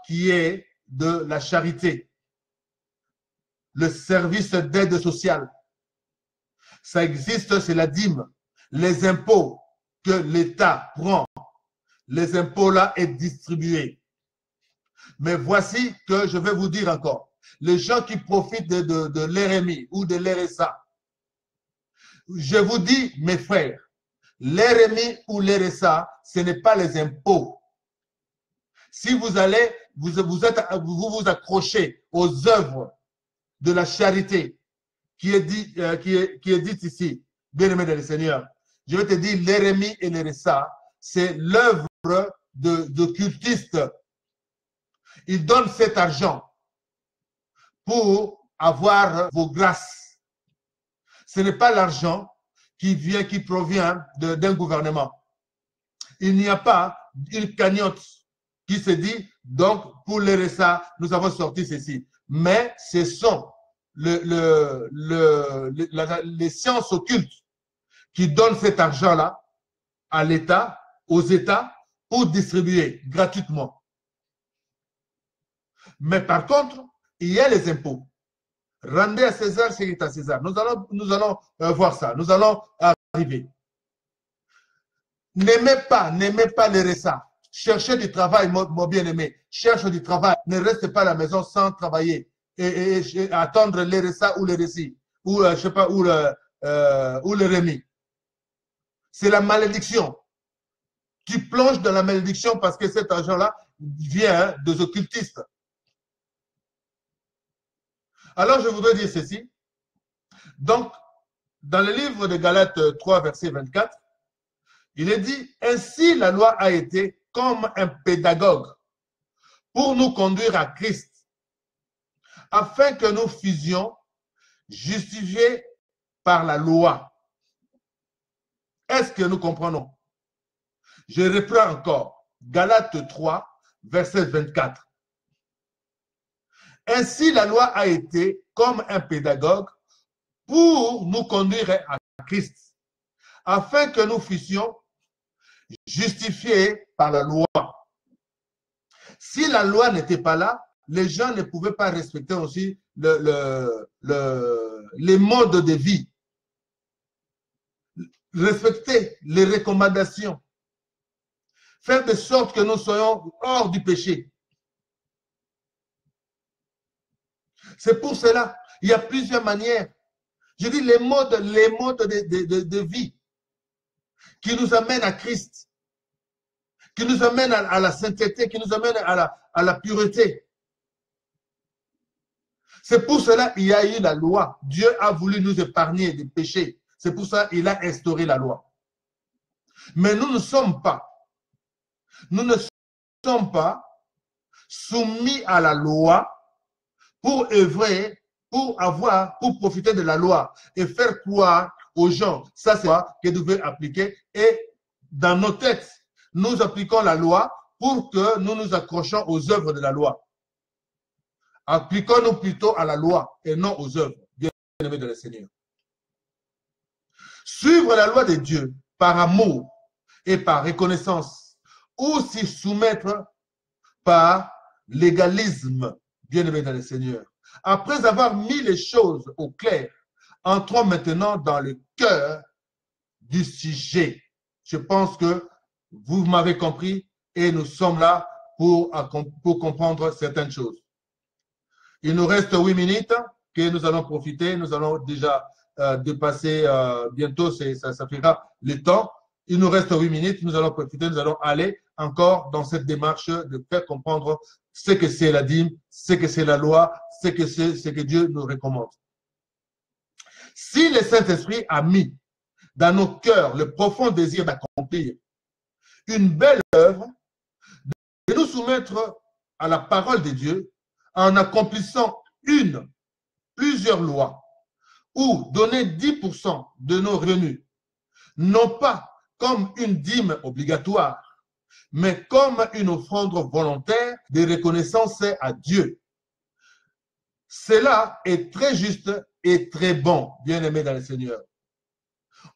qui est de la charité, le service d'aide sociale. Ça existe, c'est la dîme, les impôts que l'État prend, les impôts là est distribué. Mais voici que je vais vous dire encore, les gens qui profitent de l'RMI ou de l'RSA, je vous dis, mes frères, l'RMI ou l'RSA, ce n'est pas les impôts. Si vous allez, vous vous accrochez aux œuvres de la charité qui est dite ici, bien-aimé dans le Seigneur, je vais te dire, l'RMI et l'RSA, c'est l'œuvre de cultistes. Ils donnent cet argent pour avoir vos grâces. Ce n'est pas l'argent qui provient d'un gouvernement. Il n'y a pas une cagnotte qui se dit, donc, pour le RSA, nous avons sorti ceci. Mais ce sont les sciences occultes qui donnent cet argent-là à l'État, aux États, pour distribuer gratuitement. Mais par contre, il y a les impôts. Rendez à César ce qui est à César. Nous allons voir ça. Nous allons arriver. N'aimez pas le RSA. Cherchez du travail, mon bien-aimé. Cherche du travail. Ne reste pas à la maison sans travailler et attendre le RSA ou le récit ou je sais pas ou le remis. C'est la malédiction. Tu plonges dans la malédiction parce que cet argent-là vient des occultistes. Alors, je voudrais dire ceci. Donc, dans le livre de Galates 3, verset 24, il est dit, ainsi la loi a été comme un pédagogue pour nous conduire à Christ, afin que nous fusions justifiés par la loi. Est-ce que nous comprenons? Je reprends encore. Galates 3, verset 24. Ainsi, la loi a été comme un pédagogue pour nous conduire à Christ, afin que nous fussions justifiés par la loi. Si la loi n'était pas là, les gens ne pouvaient pas respecter aussi les modes de vie, respecter les recommandations, faire de sorte que nous soyons hors du péché. C'est pour cela, il y a plusieurs manières. Je dis les modes de vie qui nous amènent à Christ, qui nous amènent à la sainteté, qui nous amènent à la pureté. C'est pour cela qu'il y a eu la loi. Dieu a voulu nous épargner des péchés. C'est pour ça qu'il a instauré la loi. Mais nous ne sommes pas soumis à la loi pour œuvrer, pour profiter de la loi et faire croire aux gens, ça c'est quoi que nous devons appliquer. Et dans nos têtes, nous appliquons la loi pour que nous nous accrochons aux œuvres de la loi. Appliquons-nous plutôt à la loi et non aux œuvres, bien-aimés de le Seigneur. Suivre la loi de Dieu par amour et par reconnaissance, ou s'y soumettre par légalisme, bien-aimés dans le Seigneur. Après avoir mis les choses au clair, entrons maintenant dans le cœur du sujet. Je pense que vous m'avez compris et nous sommes là pour comprendre certaines choses. Il nous reste 8 minutes que nous allons profiter. Nous allons déjà dépasser bientôt, ça fera le temps. Il nous reste 8 minutes, nous allons profiter, nous allons aller encore dans cette démarche de faire comprendre ce que c'est la dîme, ce que c'est la loi, ce que Dieu nous recommande. Si le Saint-Esprit a mis dans nos cœurs le profond désir d'accomplir une belle œuvre, de nous soumettre à la parole de Dieu en accomplissant plusieurs lois, ou donner 10% de nos revenus, non pas comme une dîme obligatoire, mais comme une offrande volontaire de reconnaissance à Dieu. Cela est très juste et très bon, bien-aimés dans le Seigneur.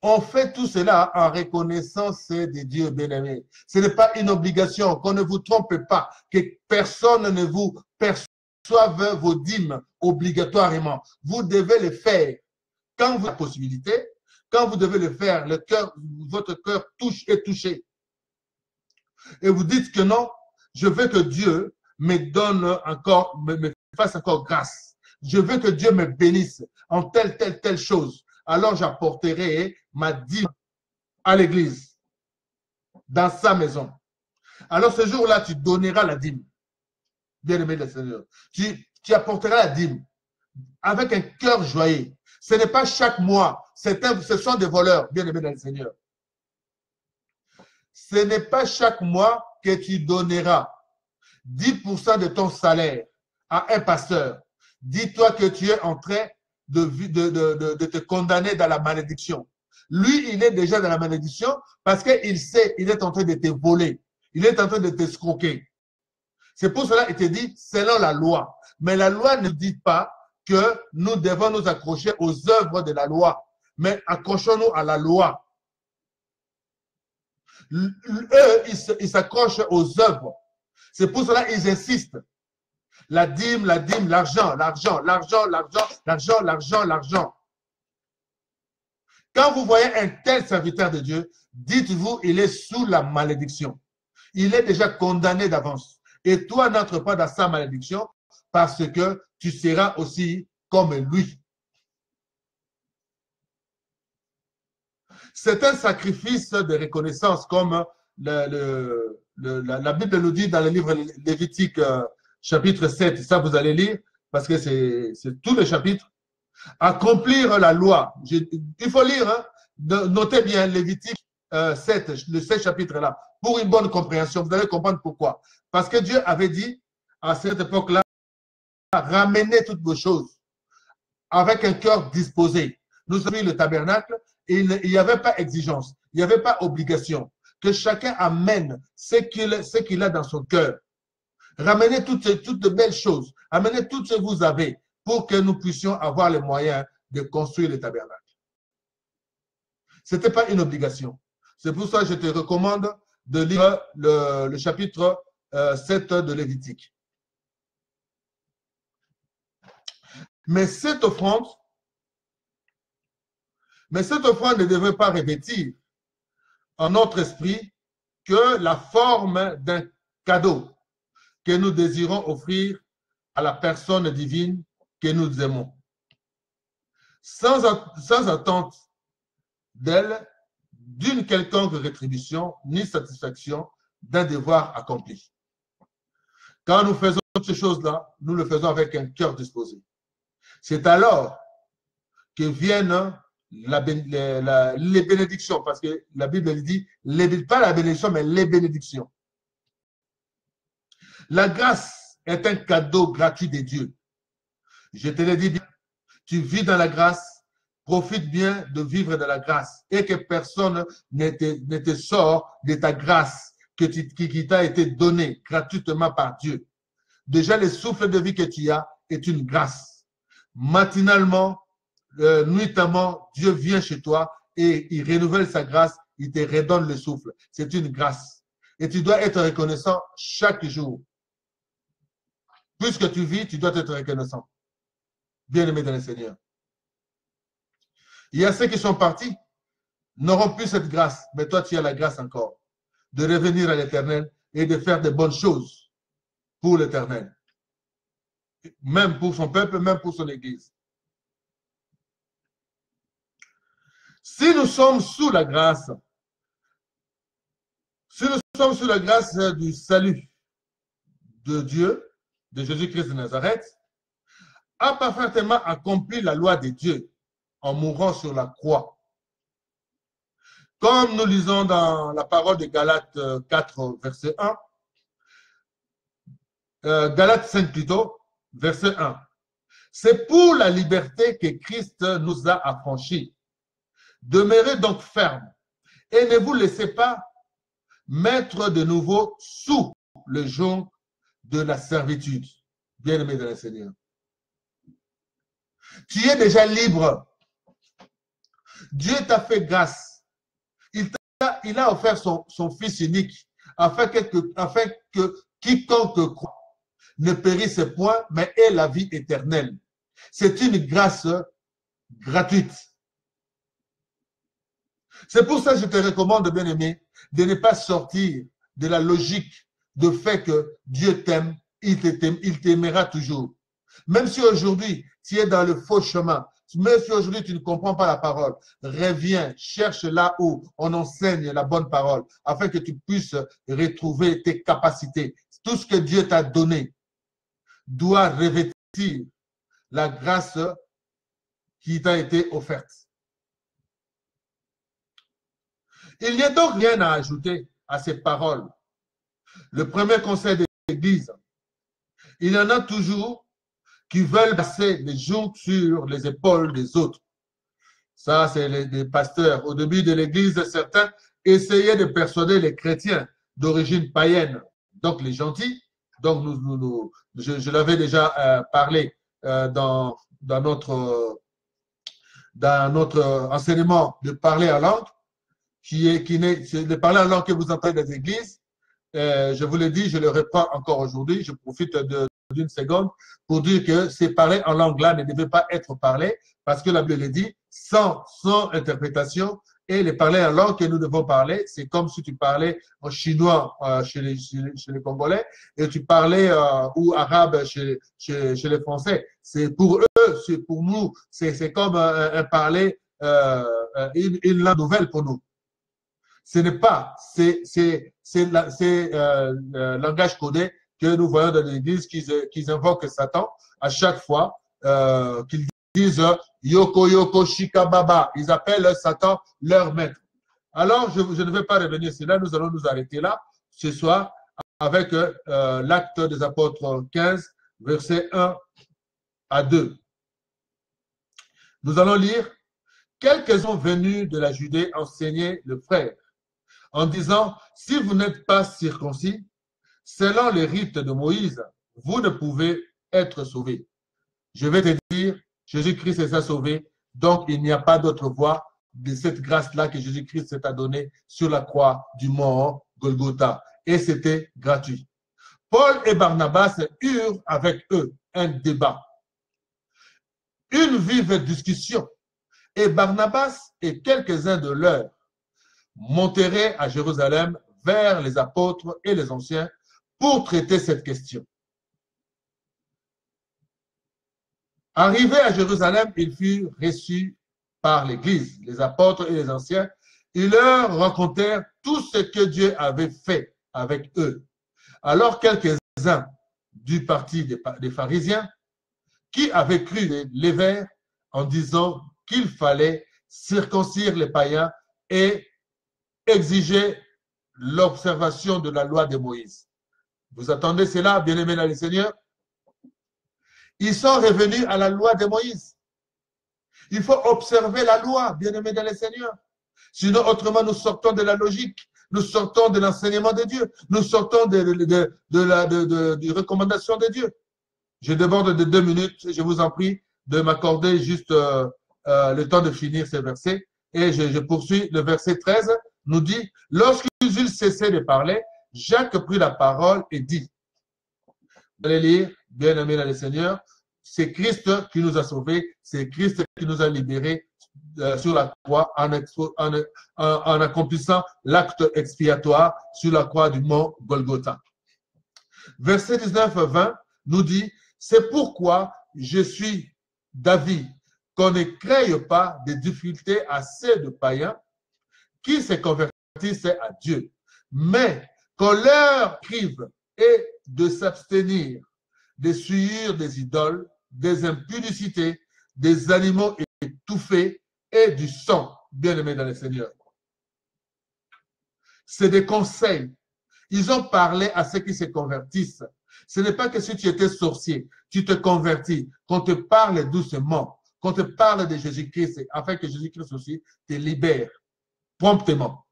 On fait tout cela en reconnaissance de Dieu, bien-aimés. Ce n'est pas une obligation, qu'on ne vous trompe pas, que personne ne vous perçoive vos dîmes obligatoirement. Vous devez le faire quand vous avez la possibilité, quand vous devez le faire, votre cœur est touché. Et vous dites que non, je veux que Dieu me donne encore, me fasse encore grâce. Je veux que Dieu me bénisse en telle chose. Alors j'apporterai ma dîme à l'église, dans sa maison. Alors ce jour-là, tu donneras la dîme. Bien-aimé le Seigneur. Tu apporteras la dîme avec un cœur joyeux. Ce n'est pas chaque mois. Ce sont des voleurs, bien-aimés dans le Seigneur. Ce n'est pas chaque mois que tu donneras 10% de ton salaire à un pasteur. Dis-toi que tu es en train de te condamner dans la malédiction. Lui, il est déjà dans la malédiction parce qu'il sait, il est en train de te voler. Il est en train de t'escroquer. C'est pour cela qu'il te dit selon la loi. Mais la loi ne dit pas que nous devons nous accrocher aux œuvres de la loi, mais accrochons-nous à la loi. Eux, ils s'accrochent aux œuvres. C'est pour cela qu'ils insistent. La dîme, l'argent, l'argent, l'argent, l'argent, l'argent, l'argent, l'argent. Quand vous voyez un tel serviteur de Dieu, dites-vous, il est sous la malédiction. Il est déjà condamné d'avance. Et toi, n'entre pas dans sa malédiction parce que tu seras aussi comme lui. C'est un sacrifice de reconnaissance comme la Bible nous dit dans le livre Lévitique chapitre 7. Ça, vous allez lire parce que c'est tout le chapitre. Accomplir la loi. Il faut lire, hein? Notez bien Lévitique 7, le 7 chapitre-là, pour une bonne compréhension. Vous allez comprendre pourquoi. Parce que Dieu avait dit à cette époque-là, ramenez toutes vos choses avec un cœur disposé. Nous avons vu le tabernacle et il n'y avait pas exigence, il n'y avait pas obligation. Que chacun amène ce qu'il a dans son cœur. Ramenez toutes de belles choses, amenez tout ce que vous avez pour que nous puissions avoir les moyens de construire le tabernacle. Ce n'était pas une obligation. C'est pour ça que je te recommande de lire le chapitre 7 de Lévitique. Mais cette offrande ne devrait pas revêtir en notre esprit que la forme d'un cadeau que nous désirons offrir à la personne divine que nous aimons, sans attente d'elle d'une quelconque rétribution ni satisfaction d'un devoir accompli. Quand nous faisons ces choses-là, nous le faisons avec un cœur disposé. C'est alors que viennent les bénédictions, parce que la Bible dit, pas la bénédiction, mais les bénédictions. La grâce est un cadeau gratuit de Dieu. Je te l'ai dit bien, tu vis dans la grâce, profite bien de vivre dans la grâce et que personne ne te sort de ta grâce qui t'a été donnée gratuitement par Dieu. Déjà, le souffle de vie que tu as est une grâce. Matinalement, nuitamment, Dieu vient chez toi et il renouvelle sa grâce, il te redonne le souffle. C'est une grâce. Et tu dois être reconnaissant chaque jour. Puisque tu vis, tu dois être reconnaissant. Bien-aimé dans le Seigneur. Il y a ceux qui sont partis, n'auront plus cette grâce, mais toi, tu as la grâce encore de revenir à l'Éternel et de faire de bonnes choses pour l'Éternel. Même pour son peuple, même pour son Église. Si nous sommes sous la grâce, du salut de Dieu, de Jésus-Christ de Nazareth, a parfaitement accompli la loi de Dieu en mourant sur la croix. Comme nous lisons dans la parole de Galates 4, verset 1, Galates 5 plutôt, verset 1. C'est pour la liberté que Christ nous a affranchis. Demeurez donc fermes et ne vous laissez pas mettre de nouveau sous le joug de la servitude. Bien-aimé dans le Seigneur. Tu es déjà libre. Dieu t'a fait grâce. Il a offert son Fils unique afin que quiconque croit ne périsse point, mais ait la vie éternelle. C'est une grâce gratuite. C'est pour ça que je te recommande, bien-aimé, de ne pas sortir de la logique de fait que Dieu t'aime, il t'aimera toujours. Même si aujourd'hui, tu es dans le faux chemin, même si aujourd'hui tu ne comprends pas la parole, reviens, cherche là où on enseigne la bonne parole, afin que tu puisses retrouver tes capacités. Tout ce que Dieu t'a donné doit revêtir la grâce qui t'a été offerte. Il n'y a donc rien à ajouter à ces paroles. Le premier conseil de l'Église, il y en a toujours qui veulent passer les jours sur les épaules des autres. Ça, c'est les pasteurs. Au début de l'Église, certains essayaient de persuader les chrétiens d'origine païenne, donc les gentils, Donc, je l'avais déjà parlé dans notre enseignement de parler en langue, c'est de parler en langue que vous entendez dans les églises. Je vous l'ai dit, je le reprends encore aujourd'hui. Je profite d'une seconde pour dire que ces parler en langue-là ne devaient pas être parlés parce que la Bible le dit sans interprétation. Et les parler en langue que nous devons parler, c'est comme si tu parlais en chinois chez les Congolais et tu parlais ou arabe chez les Français. C'est pour eux, c'est pour nous, c'est comme un parler, une langue nouvelle pour nous. Ce n'est pas, c'est langage codé que nous voyons dans l'Église qu'ils invoquent Satan à chaque fois qu'ils disent Yoko Yoko Shikababa. Ils appellent Satan leur maître. Alors, je ne vais pas revenir sur là, nous allons nous arrêter là ce soir avec l'acte des apôtres 15, versets 1 à 2. Nous allons lire quelques sont venus de la Judée enseigner le frère en disant, si vous n'êtes pas circoncis, selon les rites de Moïse, vous ne pouvez être sauvés. Je vais te dire, Jésus-Christ les a sauvés, donc il n'y a pas d'autre voie de cette grâce-là que Jésus-Christ s'est donné sur la croix du mont Golgotha. Et c'était gratuit. Paul et Barnabas eurent avec eux un débat, une vive discussion. Et Barnabas et quelques-uns de leurs monteraient à Jérusalem vers les apôtres et les anciens pour traiter cette question. Arrivés à Jérusalem, ils furent reçus par l'Église, les apôtres et les anciens. Ils leur racontèrent tout ce que Dieu avait fait avec eux. Alors quelques-uns du parti des pharisiens qui avaient cru les levèrent en disant qu'il fallait circoncire les païens et exiger l'observation de la loi de Moïse. Vous attendez cela, bien-aimés dans le Seigneur? Ils sont revenus à la loi de Moïse. Il faut observer la loi, bien-aimés dans le Seigneur. Sinon, autrement, nous sortons de la logique, nous sortons de l'enseignement de Dieu, nous sortons des recommandations de Dieu. Je déborde de 2 minutes, je vous en prie de m'accorder juste le temps de finir ces versets. Et je poursuis. Le verset 13 nous dit, lorsqu'ils eurent cessé de parler, Jacques prit la parole et dit, vous allez lire, bien-aimés dans le Seigneur, c'est Christ qui nous a sauvés, c'est Christ qui nous a libérés sur la croix en accomplissant l'acte expiatoire sur la croix du mont Golgotha. Verset 19-20 nous dit, c'est pourquoi je suis d'avis qu'on ne crée pas de difficultés à ceux de païens qui se convertissent à Dieu, mais qu'on leur prive et de s'abstenir des souillures des idoles, des impudicités, des animaux étouffés et du sang, bien-aimés dans le Seigneur. C'est des conseils. Ils ont parlé à ceux qui se convertissent. Ce n'est pas que si tu étais sorcier, tu te convertis, qu'on te parle doucement, qu'on te parle de Jésus-Christ, afin que Jésus-Christ aussi te libère promptement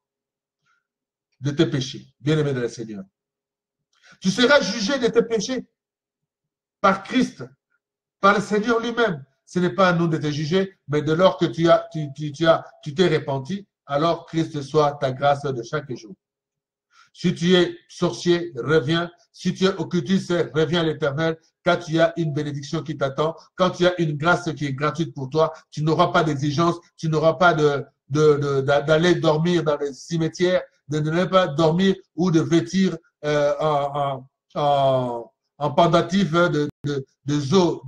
de tes péchés, bien-aimés dans le Seigneur. Tu seras jugé de tes péchés par Christ, par le Seigneur lui-même. Ce n'est pas à nous de te juger, mais de lors que tu t'es repenti, alors Christ soit ta grâce de chaque jour. Si tu es sorcier, reviens. Si tu es occultiste, reviens à l'Éternel. Quand tu as une bénédiction qui t'attend, quand tu as une grâce qui est gratuite pour toi, tu n'auras pas d'exigence, tu n'auras pas d'aller dormir dans les cimetières, de ne pas dormir ou de vêtir en pendatif des os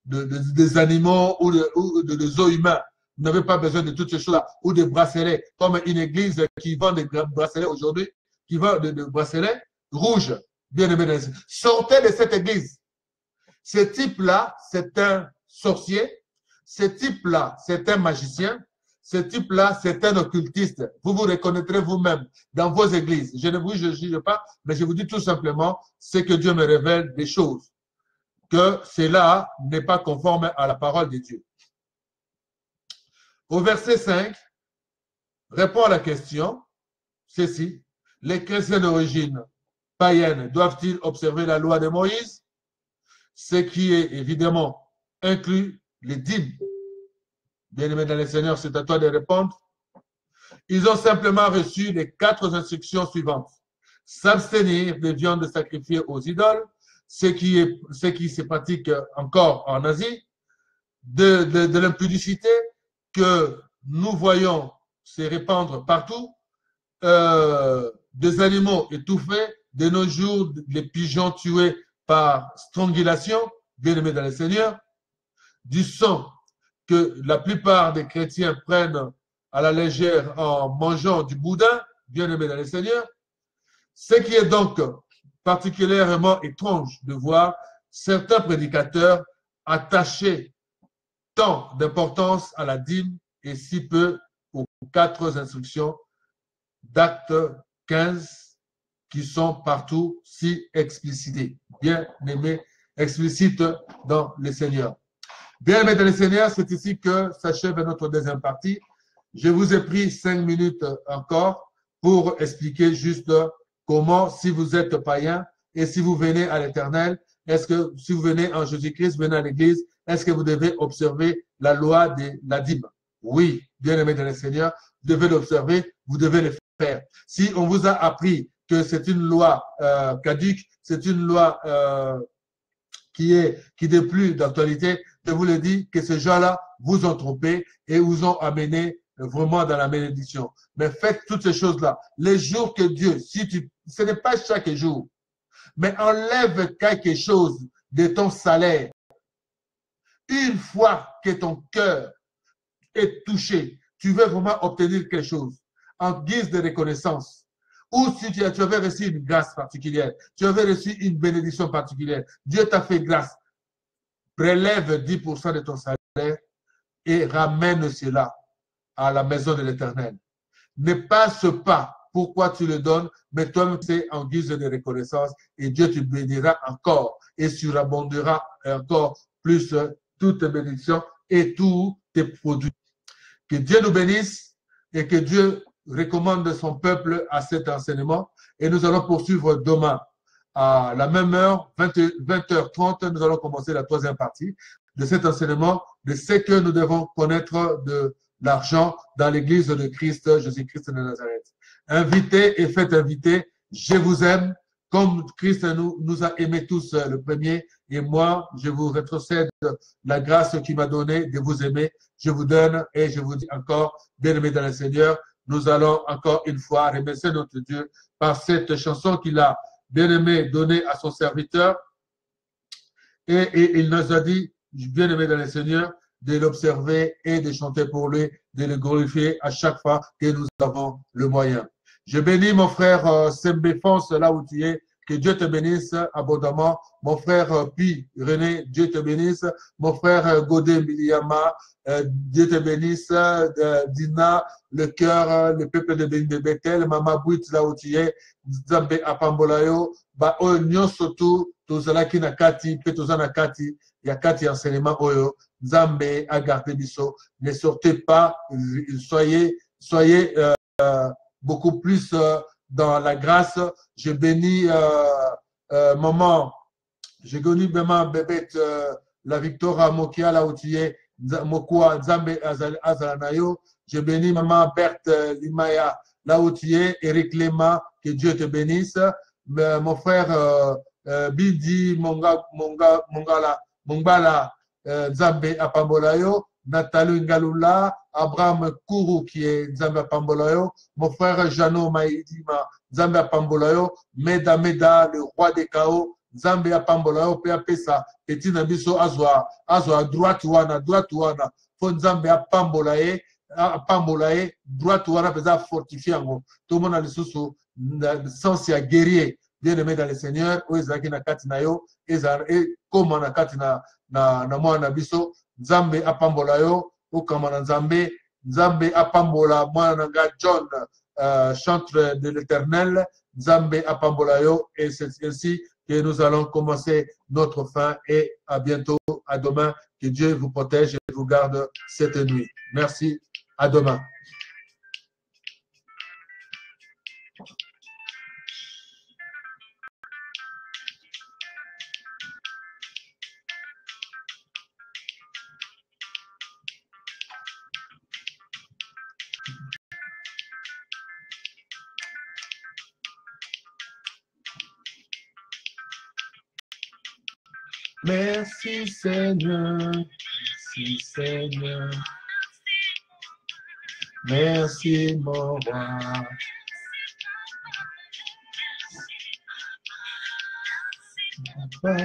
des animaux ou des os humains. Vous n'avez pas besoin de toutes ces choses-là, ou des bracelets, comme une église qui vend des bracelets aujourd'hui, qui vend des bracelets rouges, bien aimés. Sortez de cette église. Ce type-là, c'est un sorcier. Ce type-là, c'est un magicien. Ce type-là, c'est un occultiste. Vous vous reconnaîtrez vous-même dans vos églises. Je ne vous juge pas, mais je vous dis tout simplement, c'est que Dieu me révèle des choses, que cela n'est pas conforme à la parole de Dieu. Au verset 5, répond à la question, ceci, les chrétiens d'origine païennes doivent-ils observer la loi de Moïse? Ce qui est évidemment inclus les dîmes. Bien-aimés dans le Seigneur, c'est à toi de répondre. Ils ont simplement reçu les 4 instructions suivantes. S'abstenir des viandes sacrifiées aux idoles, ce qui se pratique encore en Asie, de l'impudicité que nous voyons se répandre partout, des animaux étouffés, de nos jours, les pigeons tués par strangulation, bien-aimés dans le Seigneur, du sang que la plupart des chrétiens prennent à la légère en mangeant du boudin, bien-aimés dans le Seigneur, ce qui est donc particulièrement étrange de voir certains prédicateurs attacher tant d'importance à la dîme et si peu aux 4 instructions d'Actes 15 qui sont partout si explicitées, bien aimés, explicites dans le Seigneur. Bien aimés dans le Seigneur, c'est ici que s'achève notre deuxième partie. Je vous ai pris 5 minutes encore pour expliquer juste comment, si vous êtes païen et si vous venez à l'Éternel, est-ce que si vous venez en Jésus-Christ, venez à l'Église, est-ce que vous devez observer la loi de la dîme? Oui, bien aimé dans le Seigneur, vous devez l'observer, vous devez le faire. Si on vous a appris que c'est une loi caduque, c'est une loi qui n'est plus d'actualité, je vous le dis que ces gens-là vous ont trompé et vous ont amené vraiment dans la malédiction. Mais faites toutes ces choses-là. Les jours que Dieu, ce n'est pas chaque jour, mais enlève quelque chose de ton salaire. Une fois que ton cœur est touché, tu veux vraiment obtenir quelque chose en guise de reconnaissance. Ou si tu avais reçu une grâce particulière, tu avais reçu une bénédiction particulière, Dieu t'a fait grâce, prélève 10% de ton salaire et ramène cela à la maison de l'Éternel. Ne passe pas pourquoi tu le donnes, mais toi-même c'est en guise de reconnaissance et Dieu te bénira encore et surabondera encore plus toutes tes bénédictions et tous tes produits. Que Dieu nous bénisse et que Dieu recommande son peuple à cet enseignement. Et nous allons poursuivre demain à la même heure, 20h30, nous allons commencer la 3e partie de cet enseignement, de ce que nous devons connaître de l'argent dans l'Église de Christ, Jésus-Christ de Nazareth. Invitez et faites inviter. Je vous aime comme Christ nous a aimés tous le premier. Et moi, je vous rétrocède la grâce qu'il m'a donnée de vous aimer. Je vous donne et je vous dis encore, bien-aimés dans le Seigneur, nous allons encore une fois remercier notre Dieu par cette chanson qu'il a bien-aimé donnée à son serviteur. Et il nous a dit, bien-aimé dans le Seigneur, de l'observer et de chanter pour lui, de le glorifier à chaque fois que nous avons le moyen. Je bénis mon frère Sembéfons, là où tu es. Que Dieu te bénisse abondamment. Mon frère Pi René, Dieu te bénisse. Mon frère Godé Miliama, Dieu te bénisse. Dina, le cœur, le peuple de Bethel, Mama Bouit, là où tu es. Nzambe Apambolayo, ba o nyosotu, tozalaki na kati, pe tozana kati, ya kati enseignement oyo. Nzambe a gardé biso. Ne sortez pas, soyez beaucoup plus dans la grâce. Je bénis maman, je bénis maman bébé la Victoria Mokia là où tu es, Mokwa Nzambe Azalanayo. Je bénis maman Berthe Limaya là où tu es, Eric Lema, que Dieu te bénisse. Mon frère Bidi Mongala Nzambe Apambolayo. Nathalie Ngalula, Abraham Kourou qui est Nzambe Apambolayo, mon frère Jano Maïdima, Nzambe Apambolayo, Meda Meda, le roi des chaos, Nzambe Apambolayo, Pesa, Petit Nabiso Azwa, droite wana, Fon Nzambe Apambolaye, droite wana, Pesa fortifié en tout le monde a le sous sens ya guerrier, bien aimé dans le Seigneur, Oezaki na Katinayo, et comme na Katina na Moana Biso. Nzambe apambola yo, okamana Nzambe, Nzambe apambola mwana nga John, chantre de l'Éternel, Nzambe apambola yo, et c'est ainsi que nous allons commencer notre fin et à bientôt, à demain, que Dieu vous protège et vous garde cette nuit. Merci, à demain. Merci Seigneur, merci Seigneur, merci mon roi. Papa,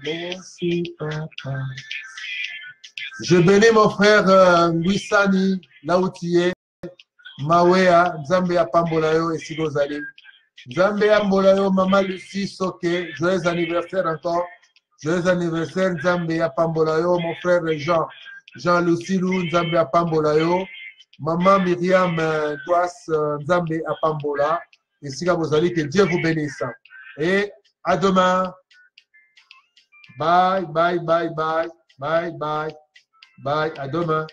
merci papa. Je bénis mon frère Mbisani, là où tu es, Mawea, Nzambe ya Pambolayo et Sigozali. Nzambe ya Pambolayo, Maman Lucie Soke, joyeux anniversaire encore. Joyeux anniversaire, Nzambe ya Pambolayo, mon frère Jean, Jean Lucilou, Nzambe ya Pambolayo, Maman Myriam Douas, Nzambe ya Pambola, et Sigozali, que Dieu vous bénisse. Et à demain. Bye, bye, bye, bye, bye, bye, bye, à demain.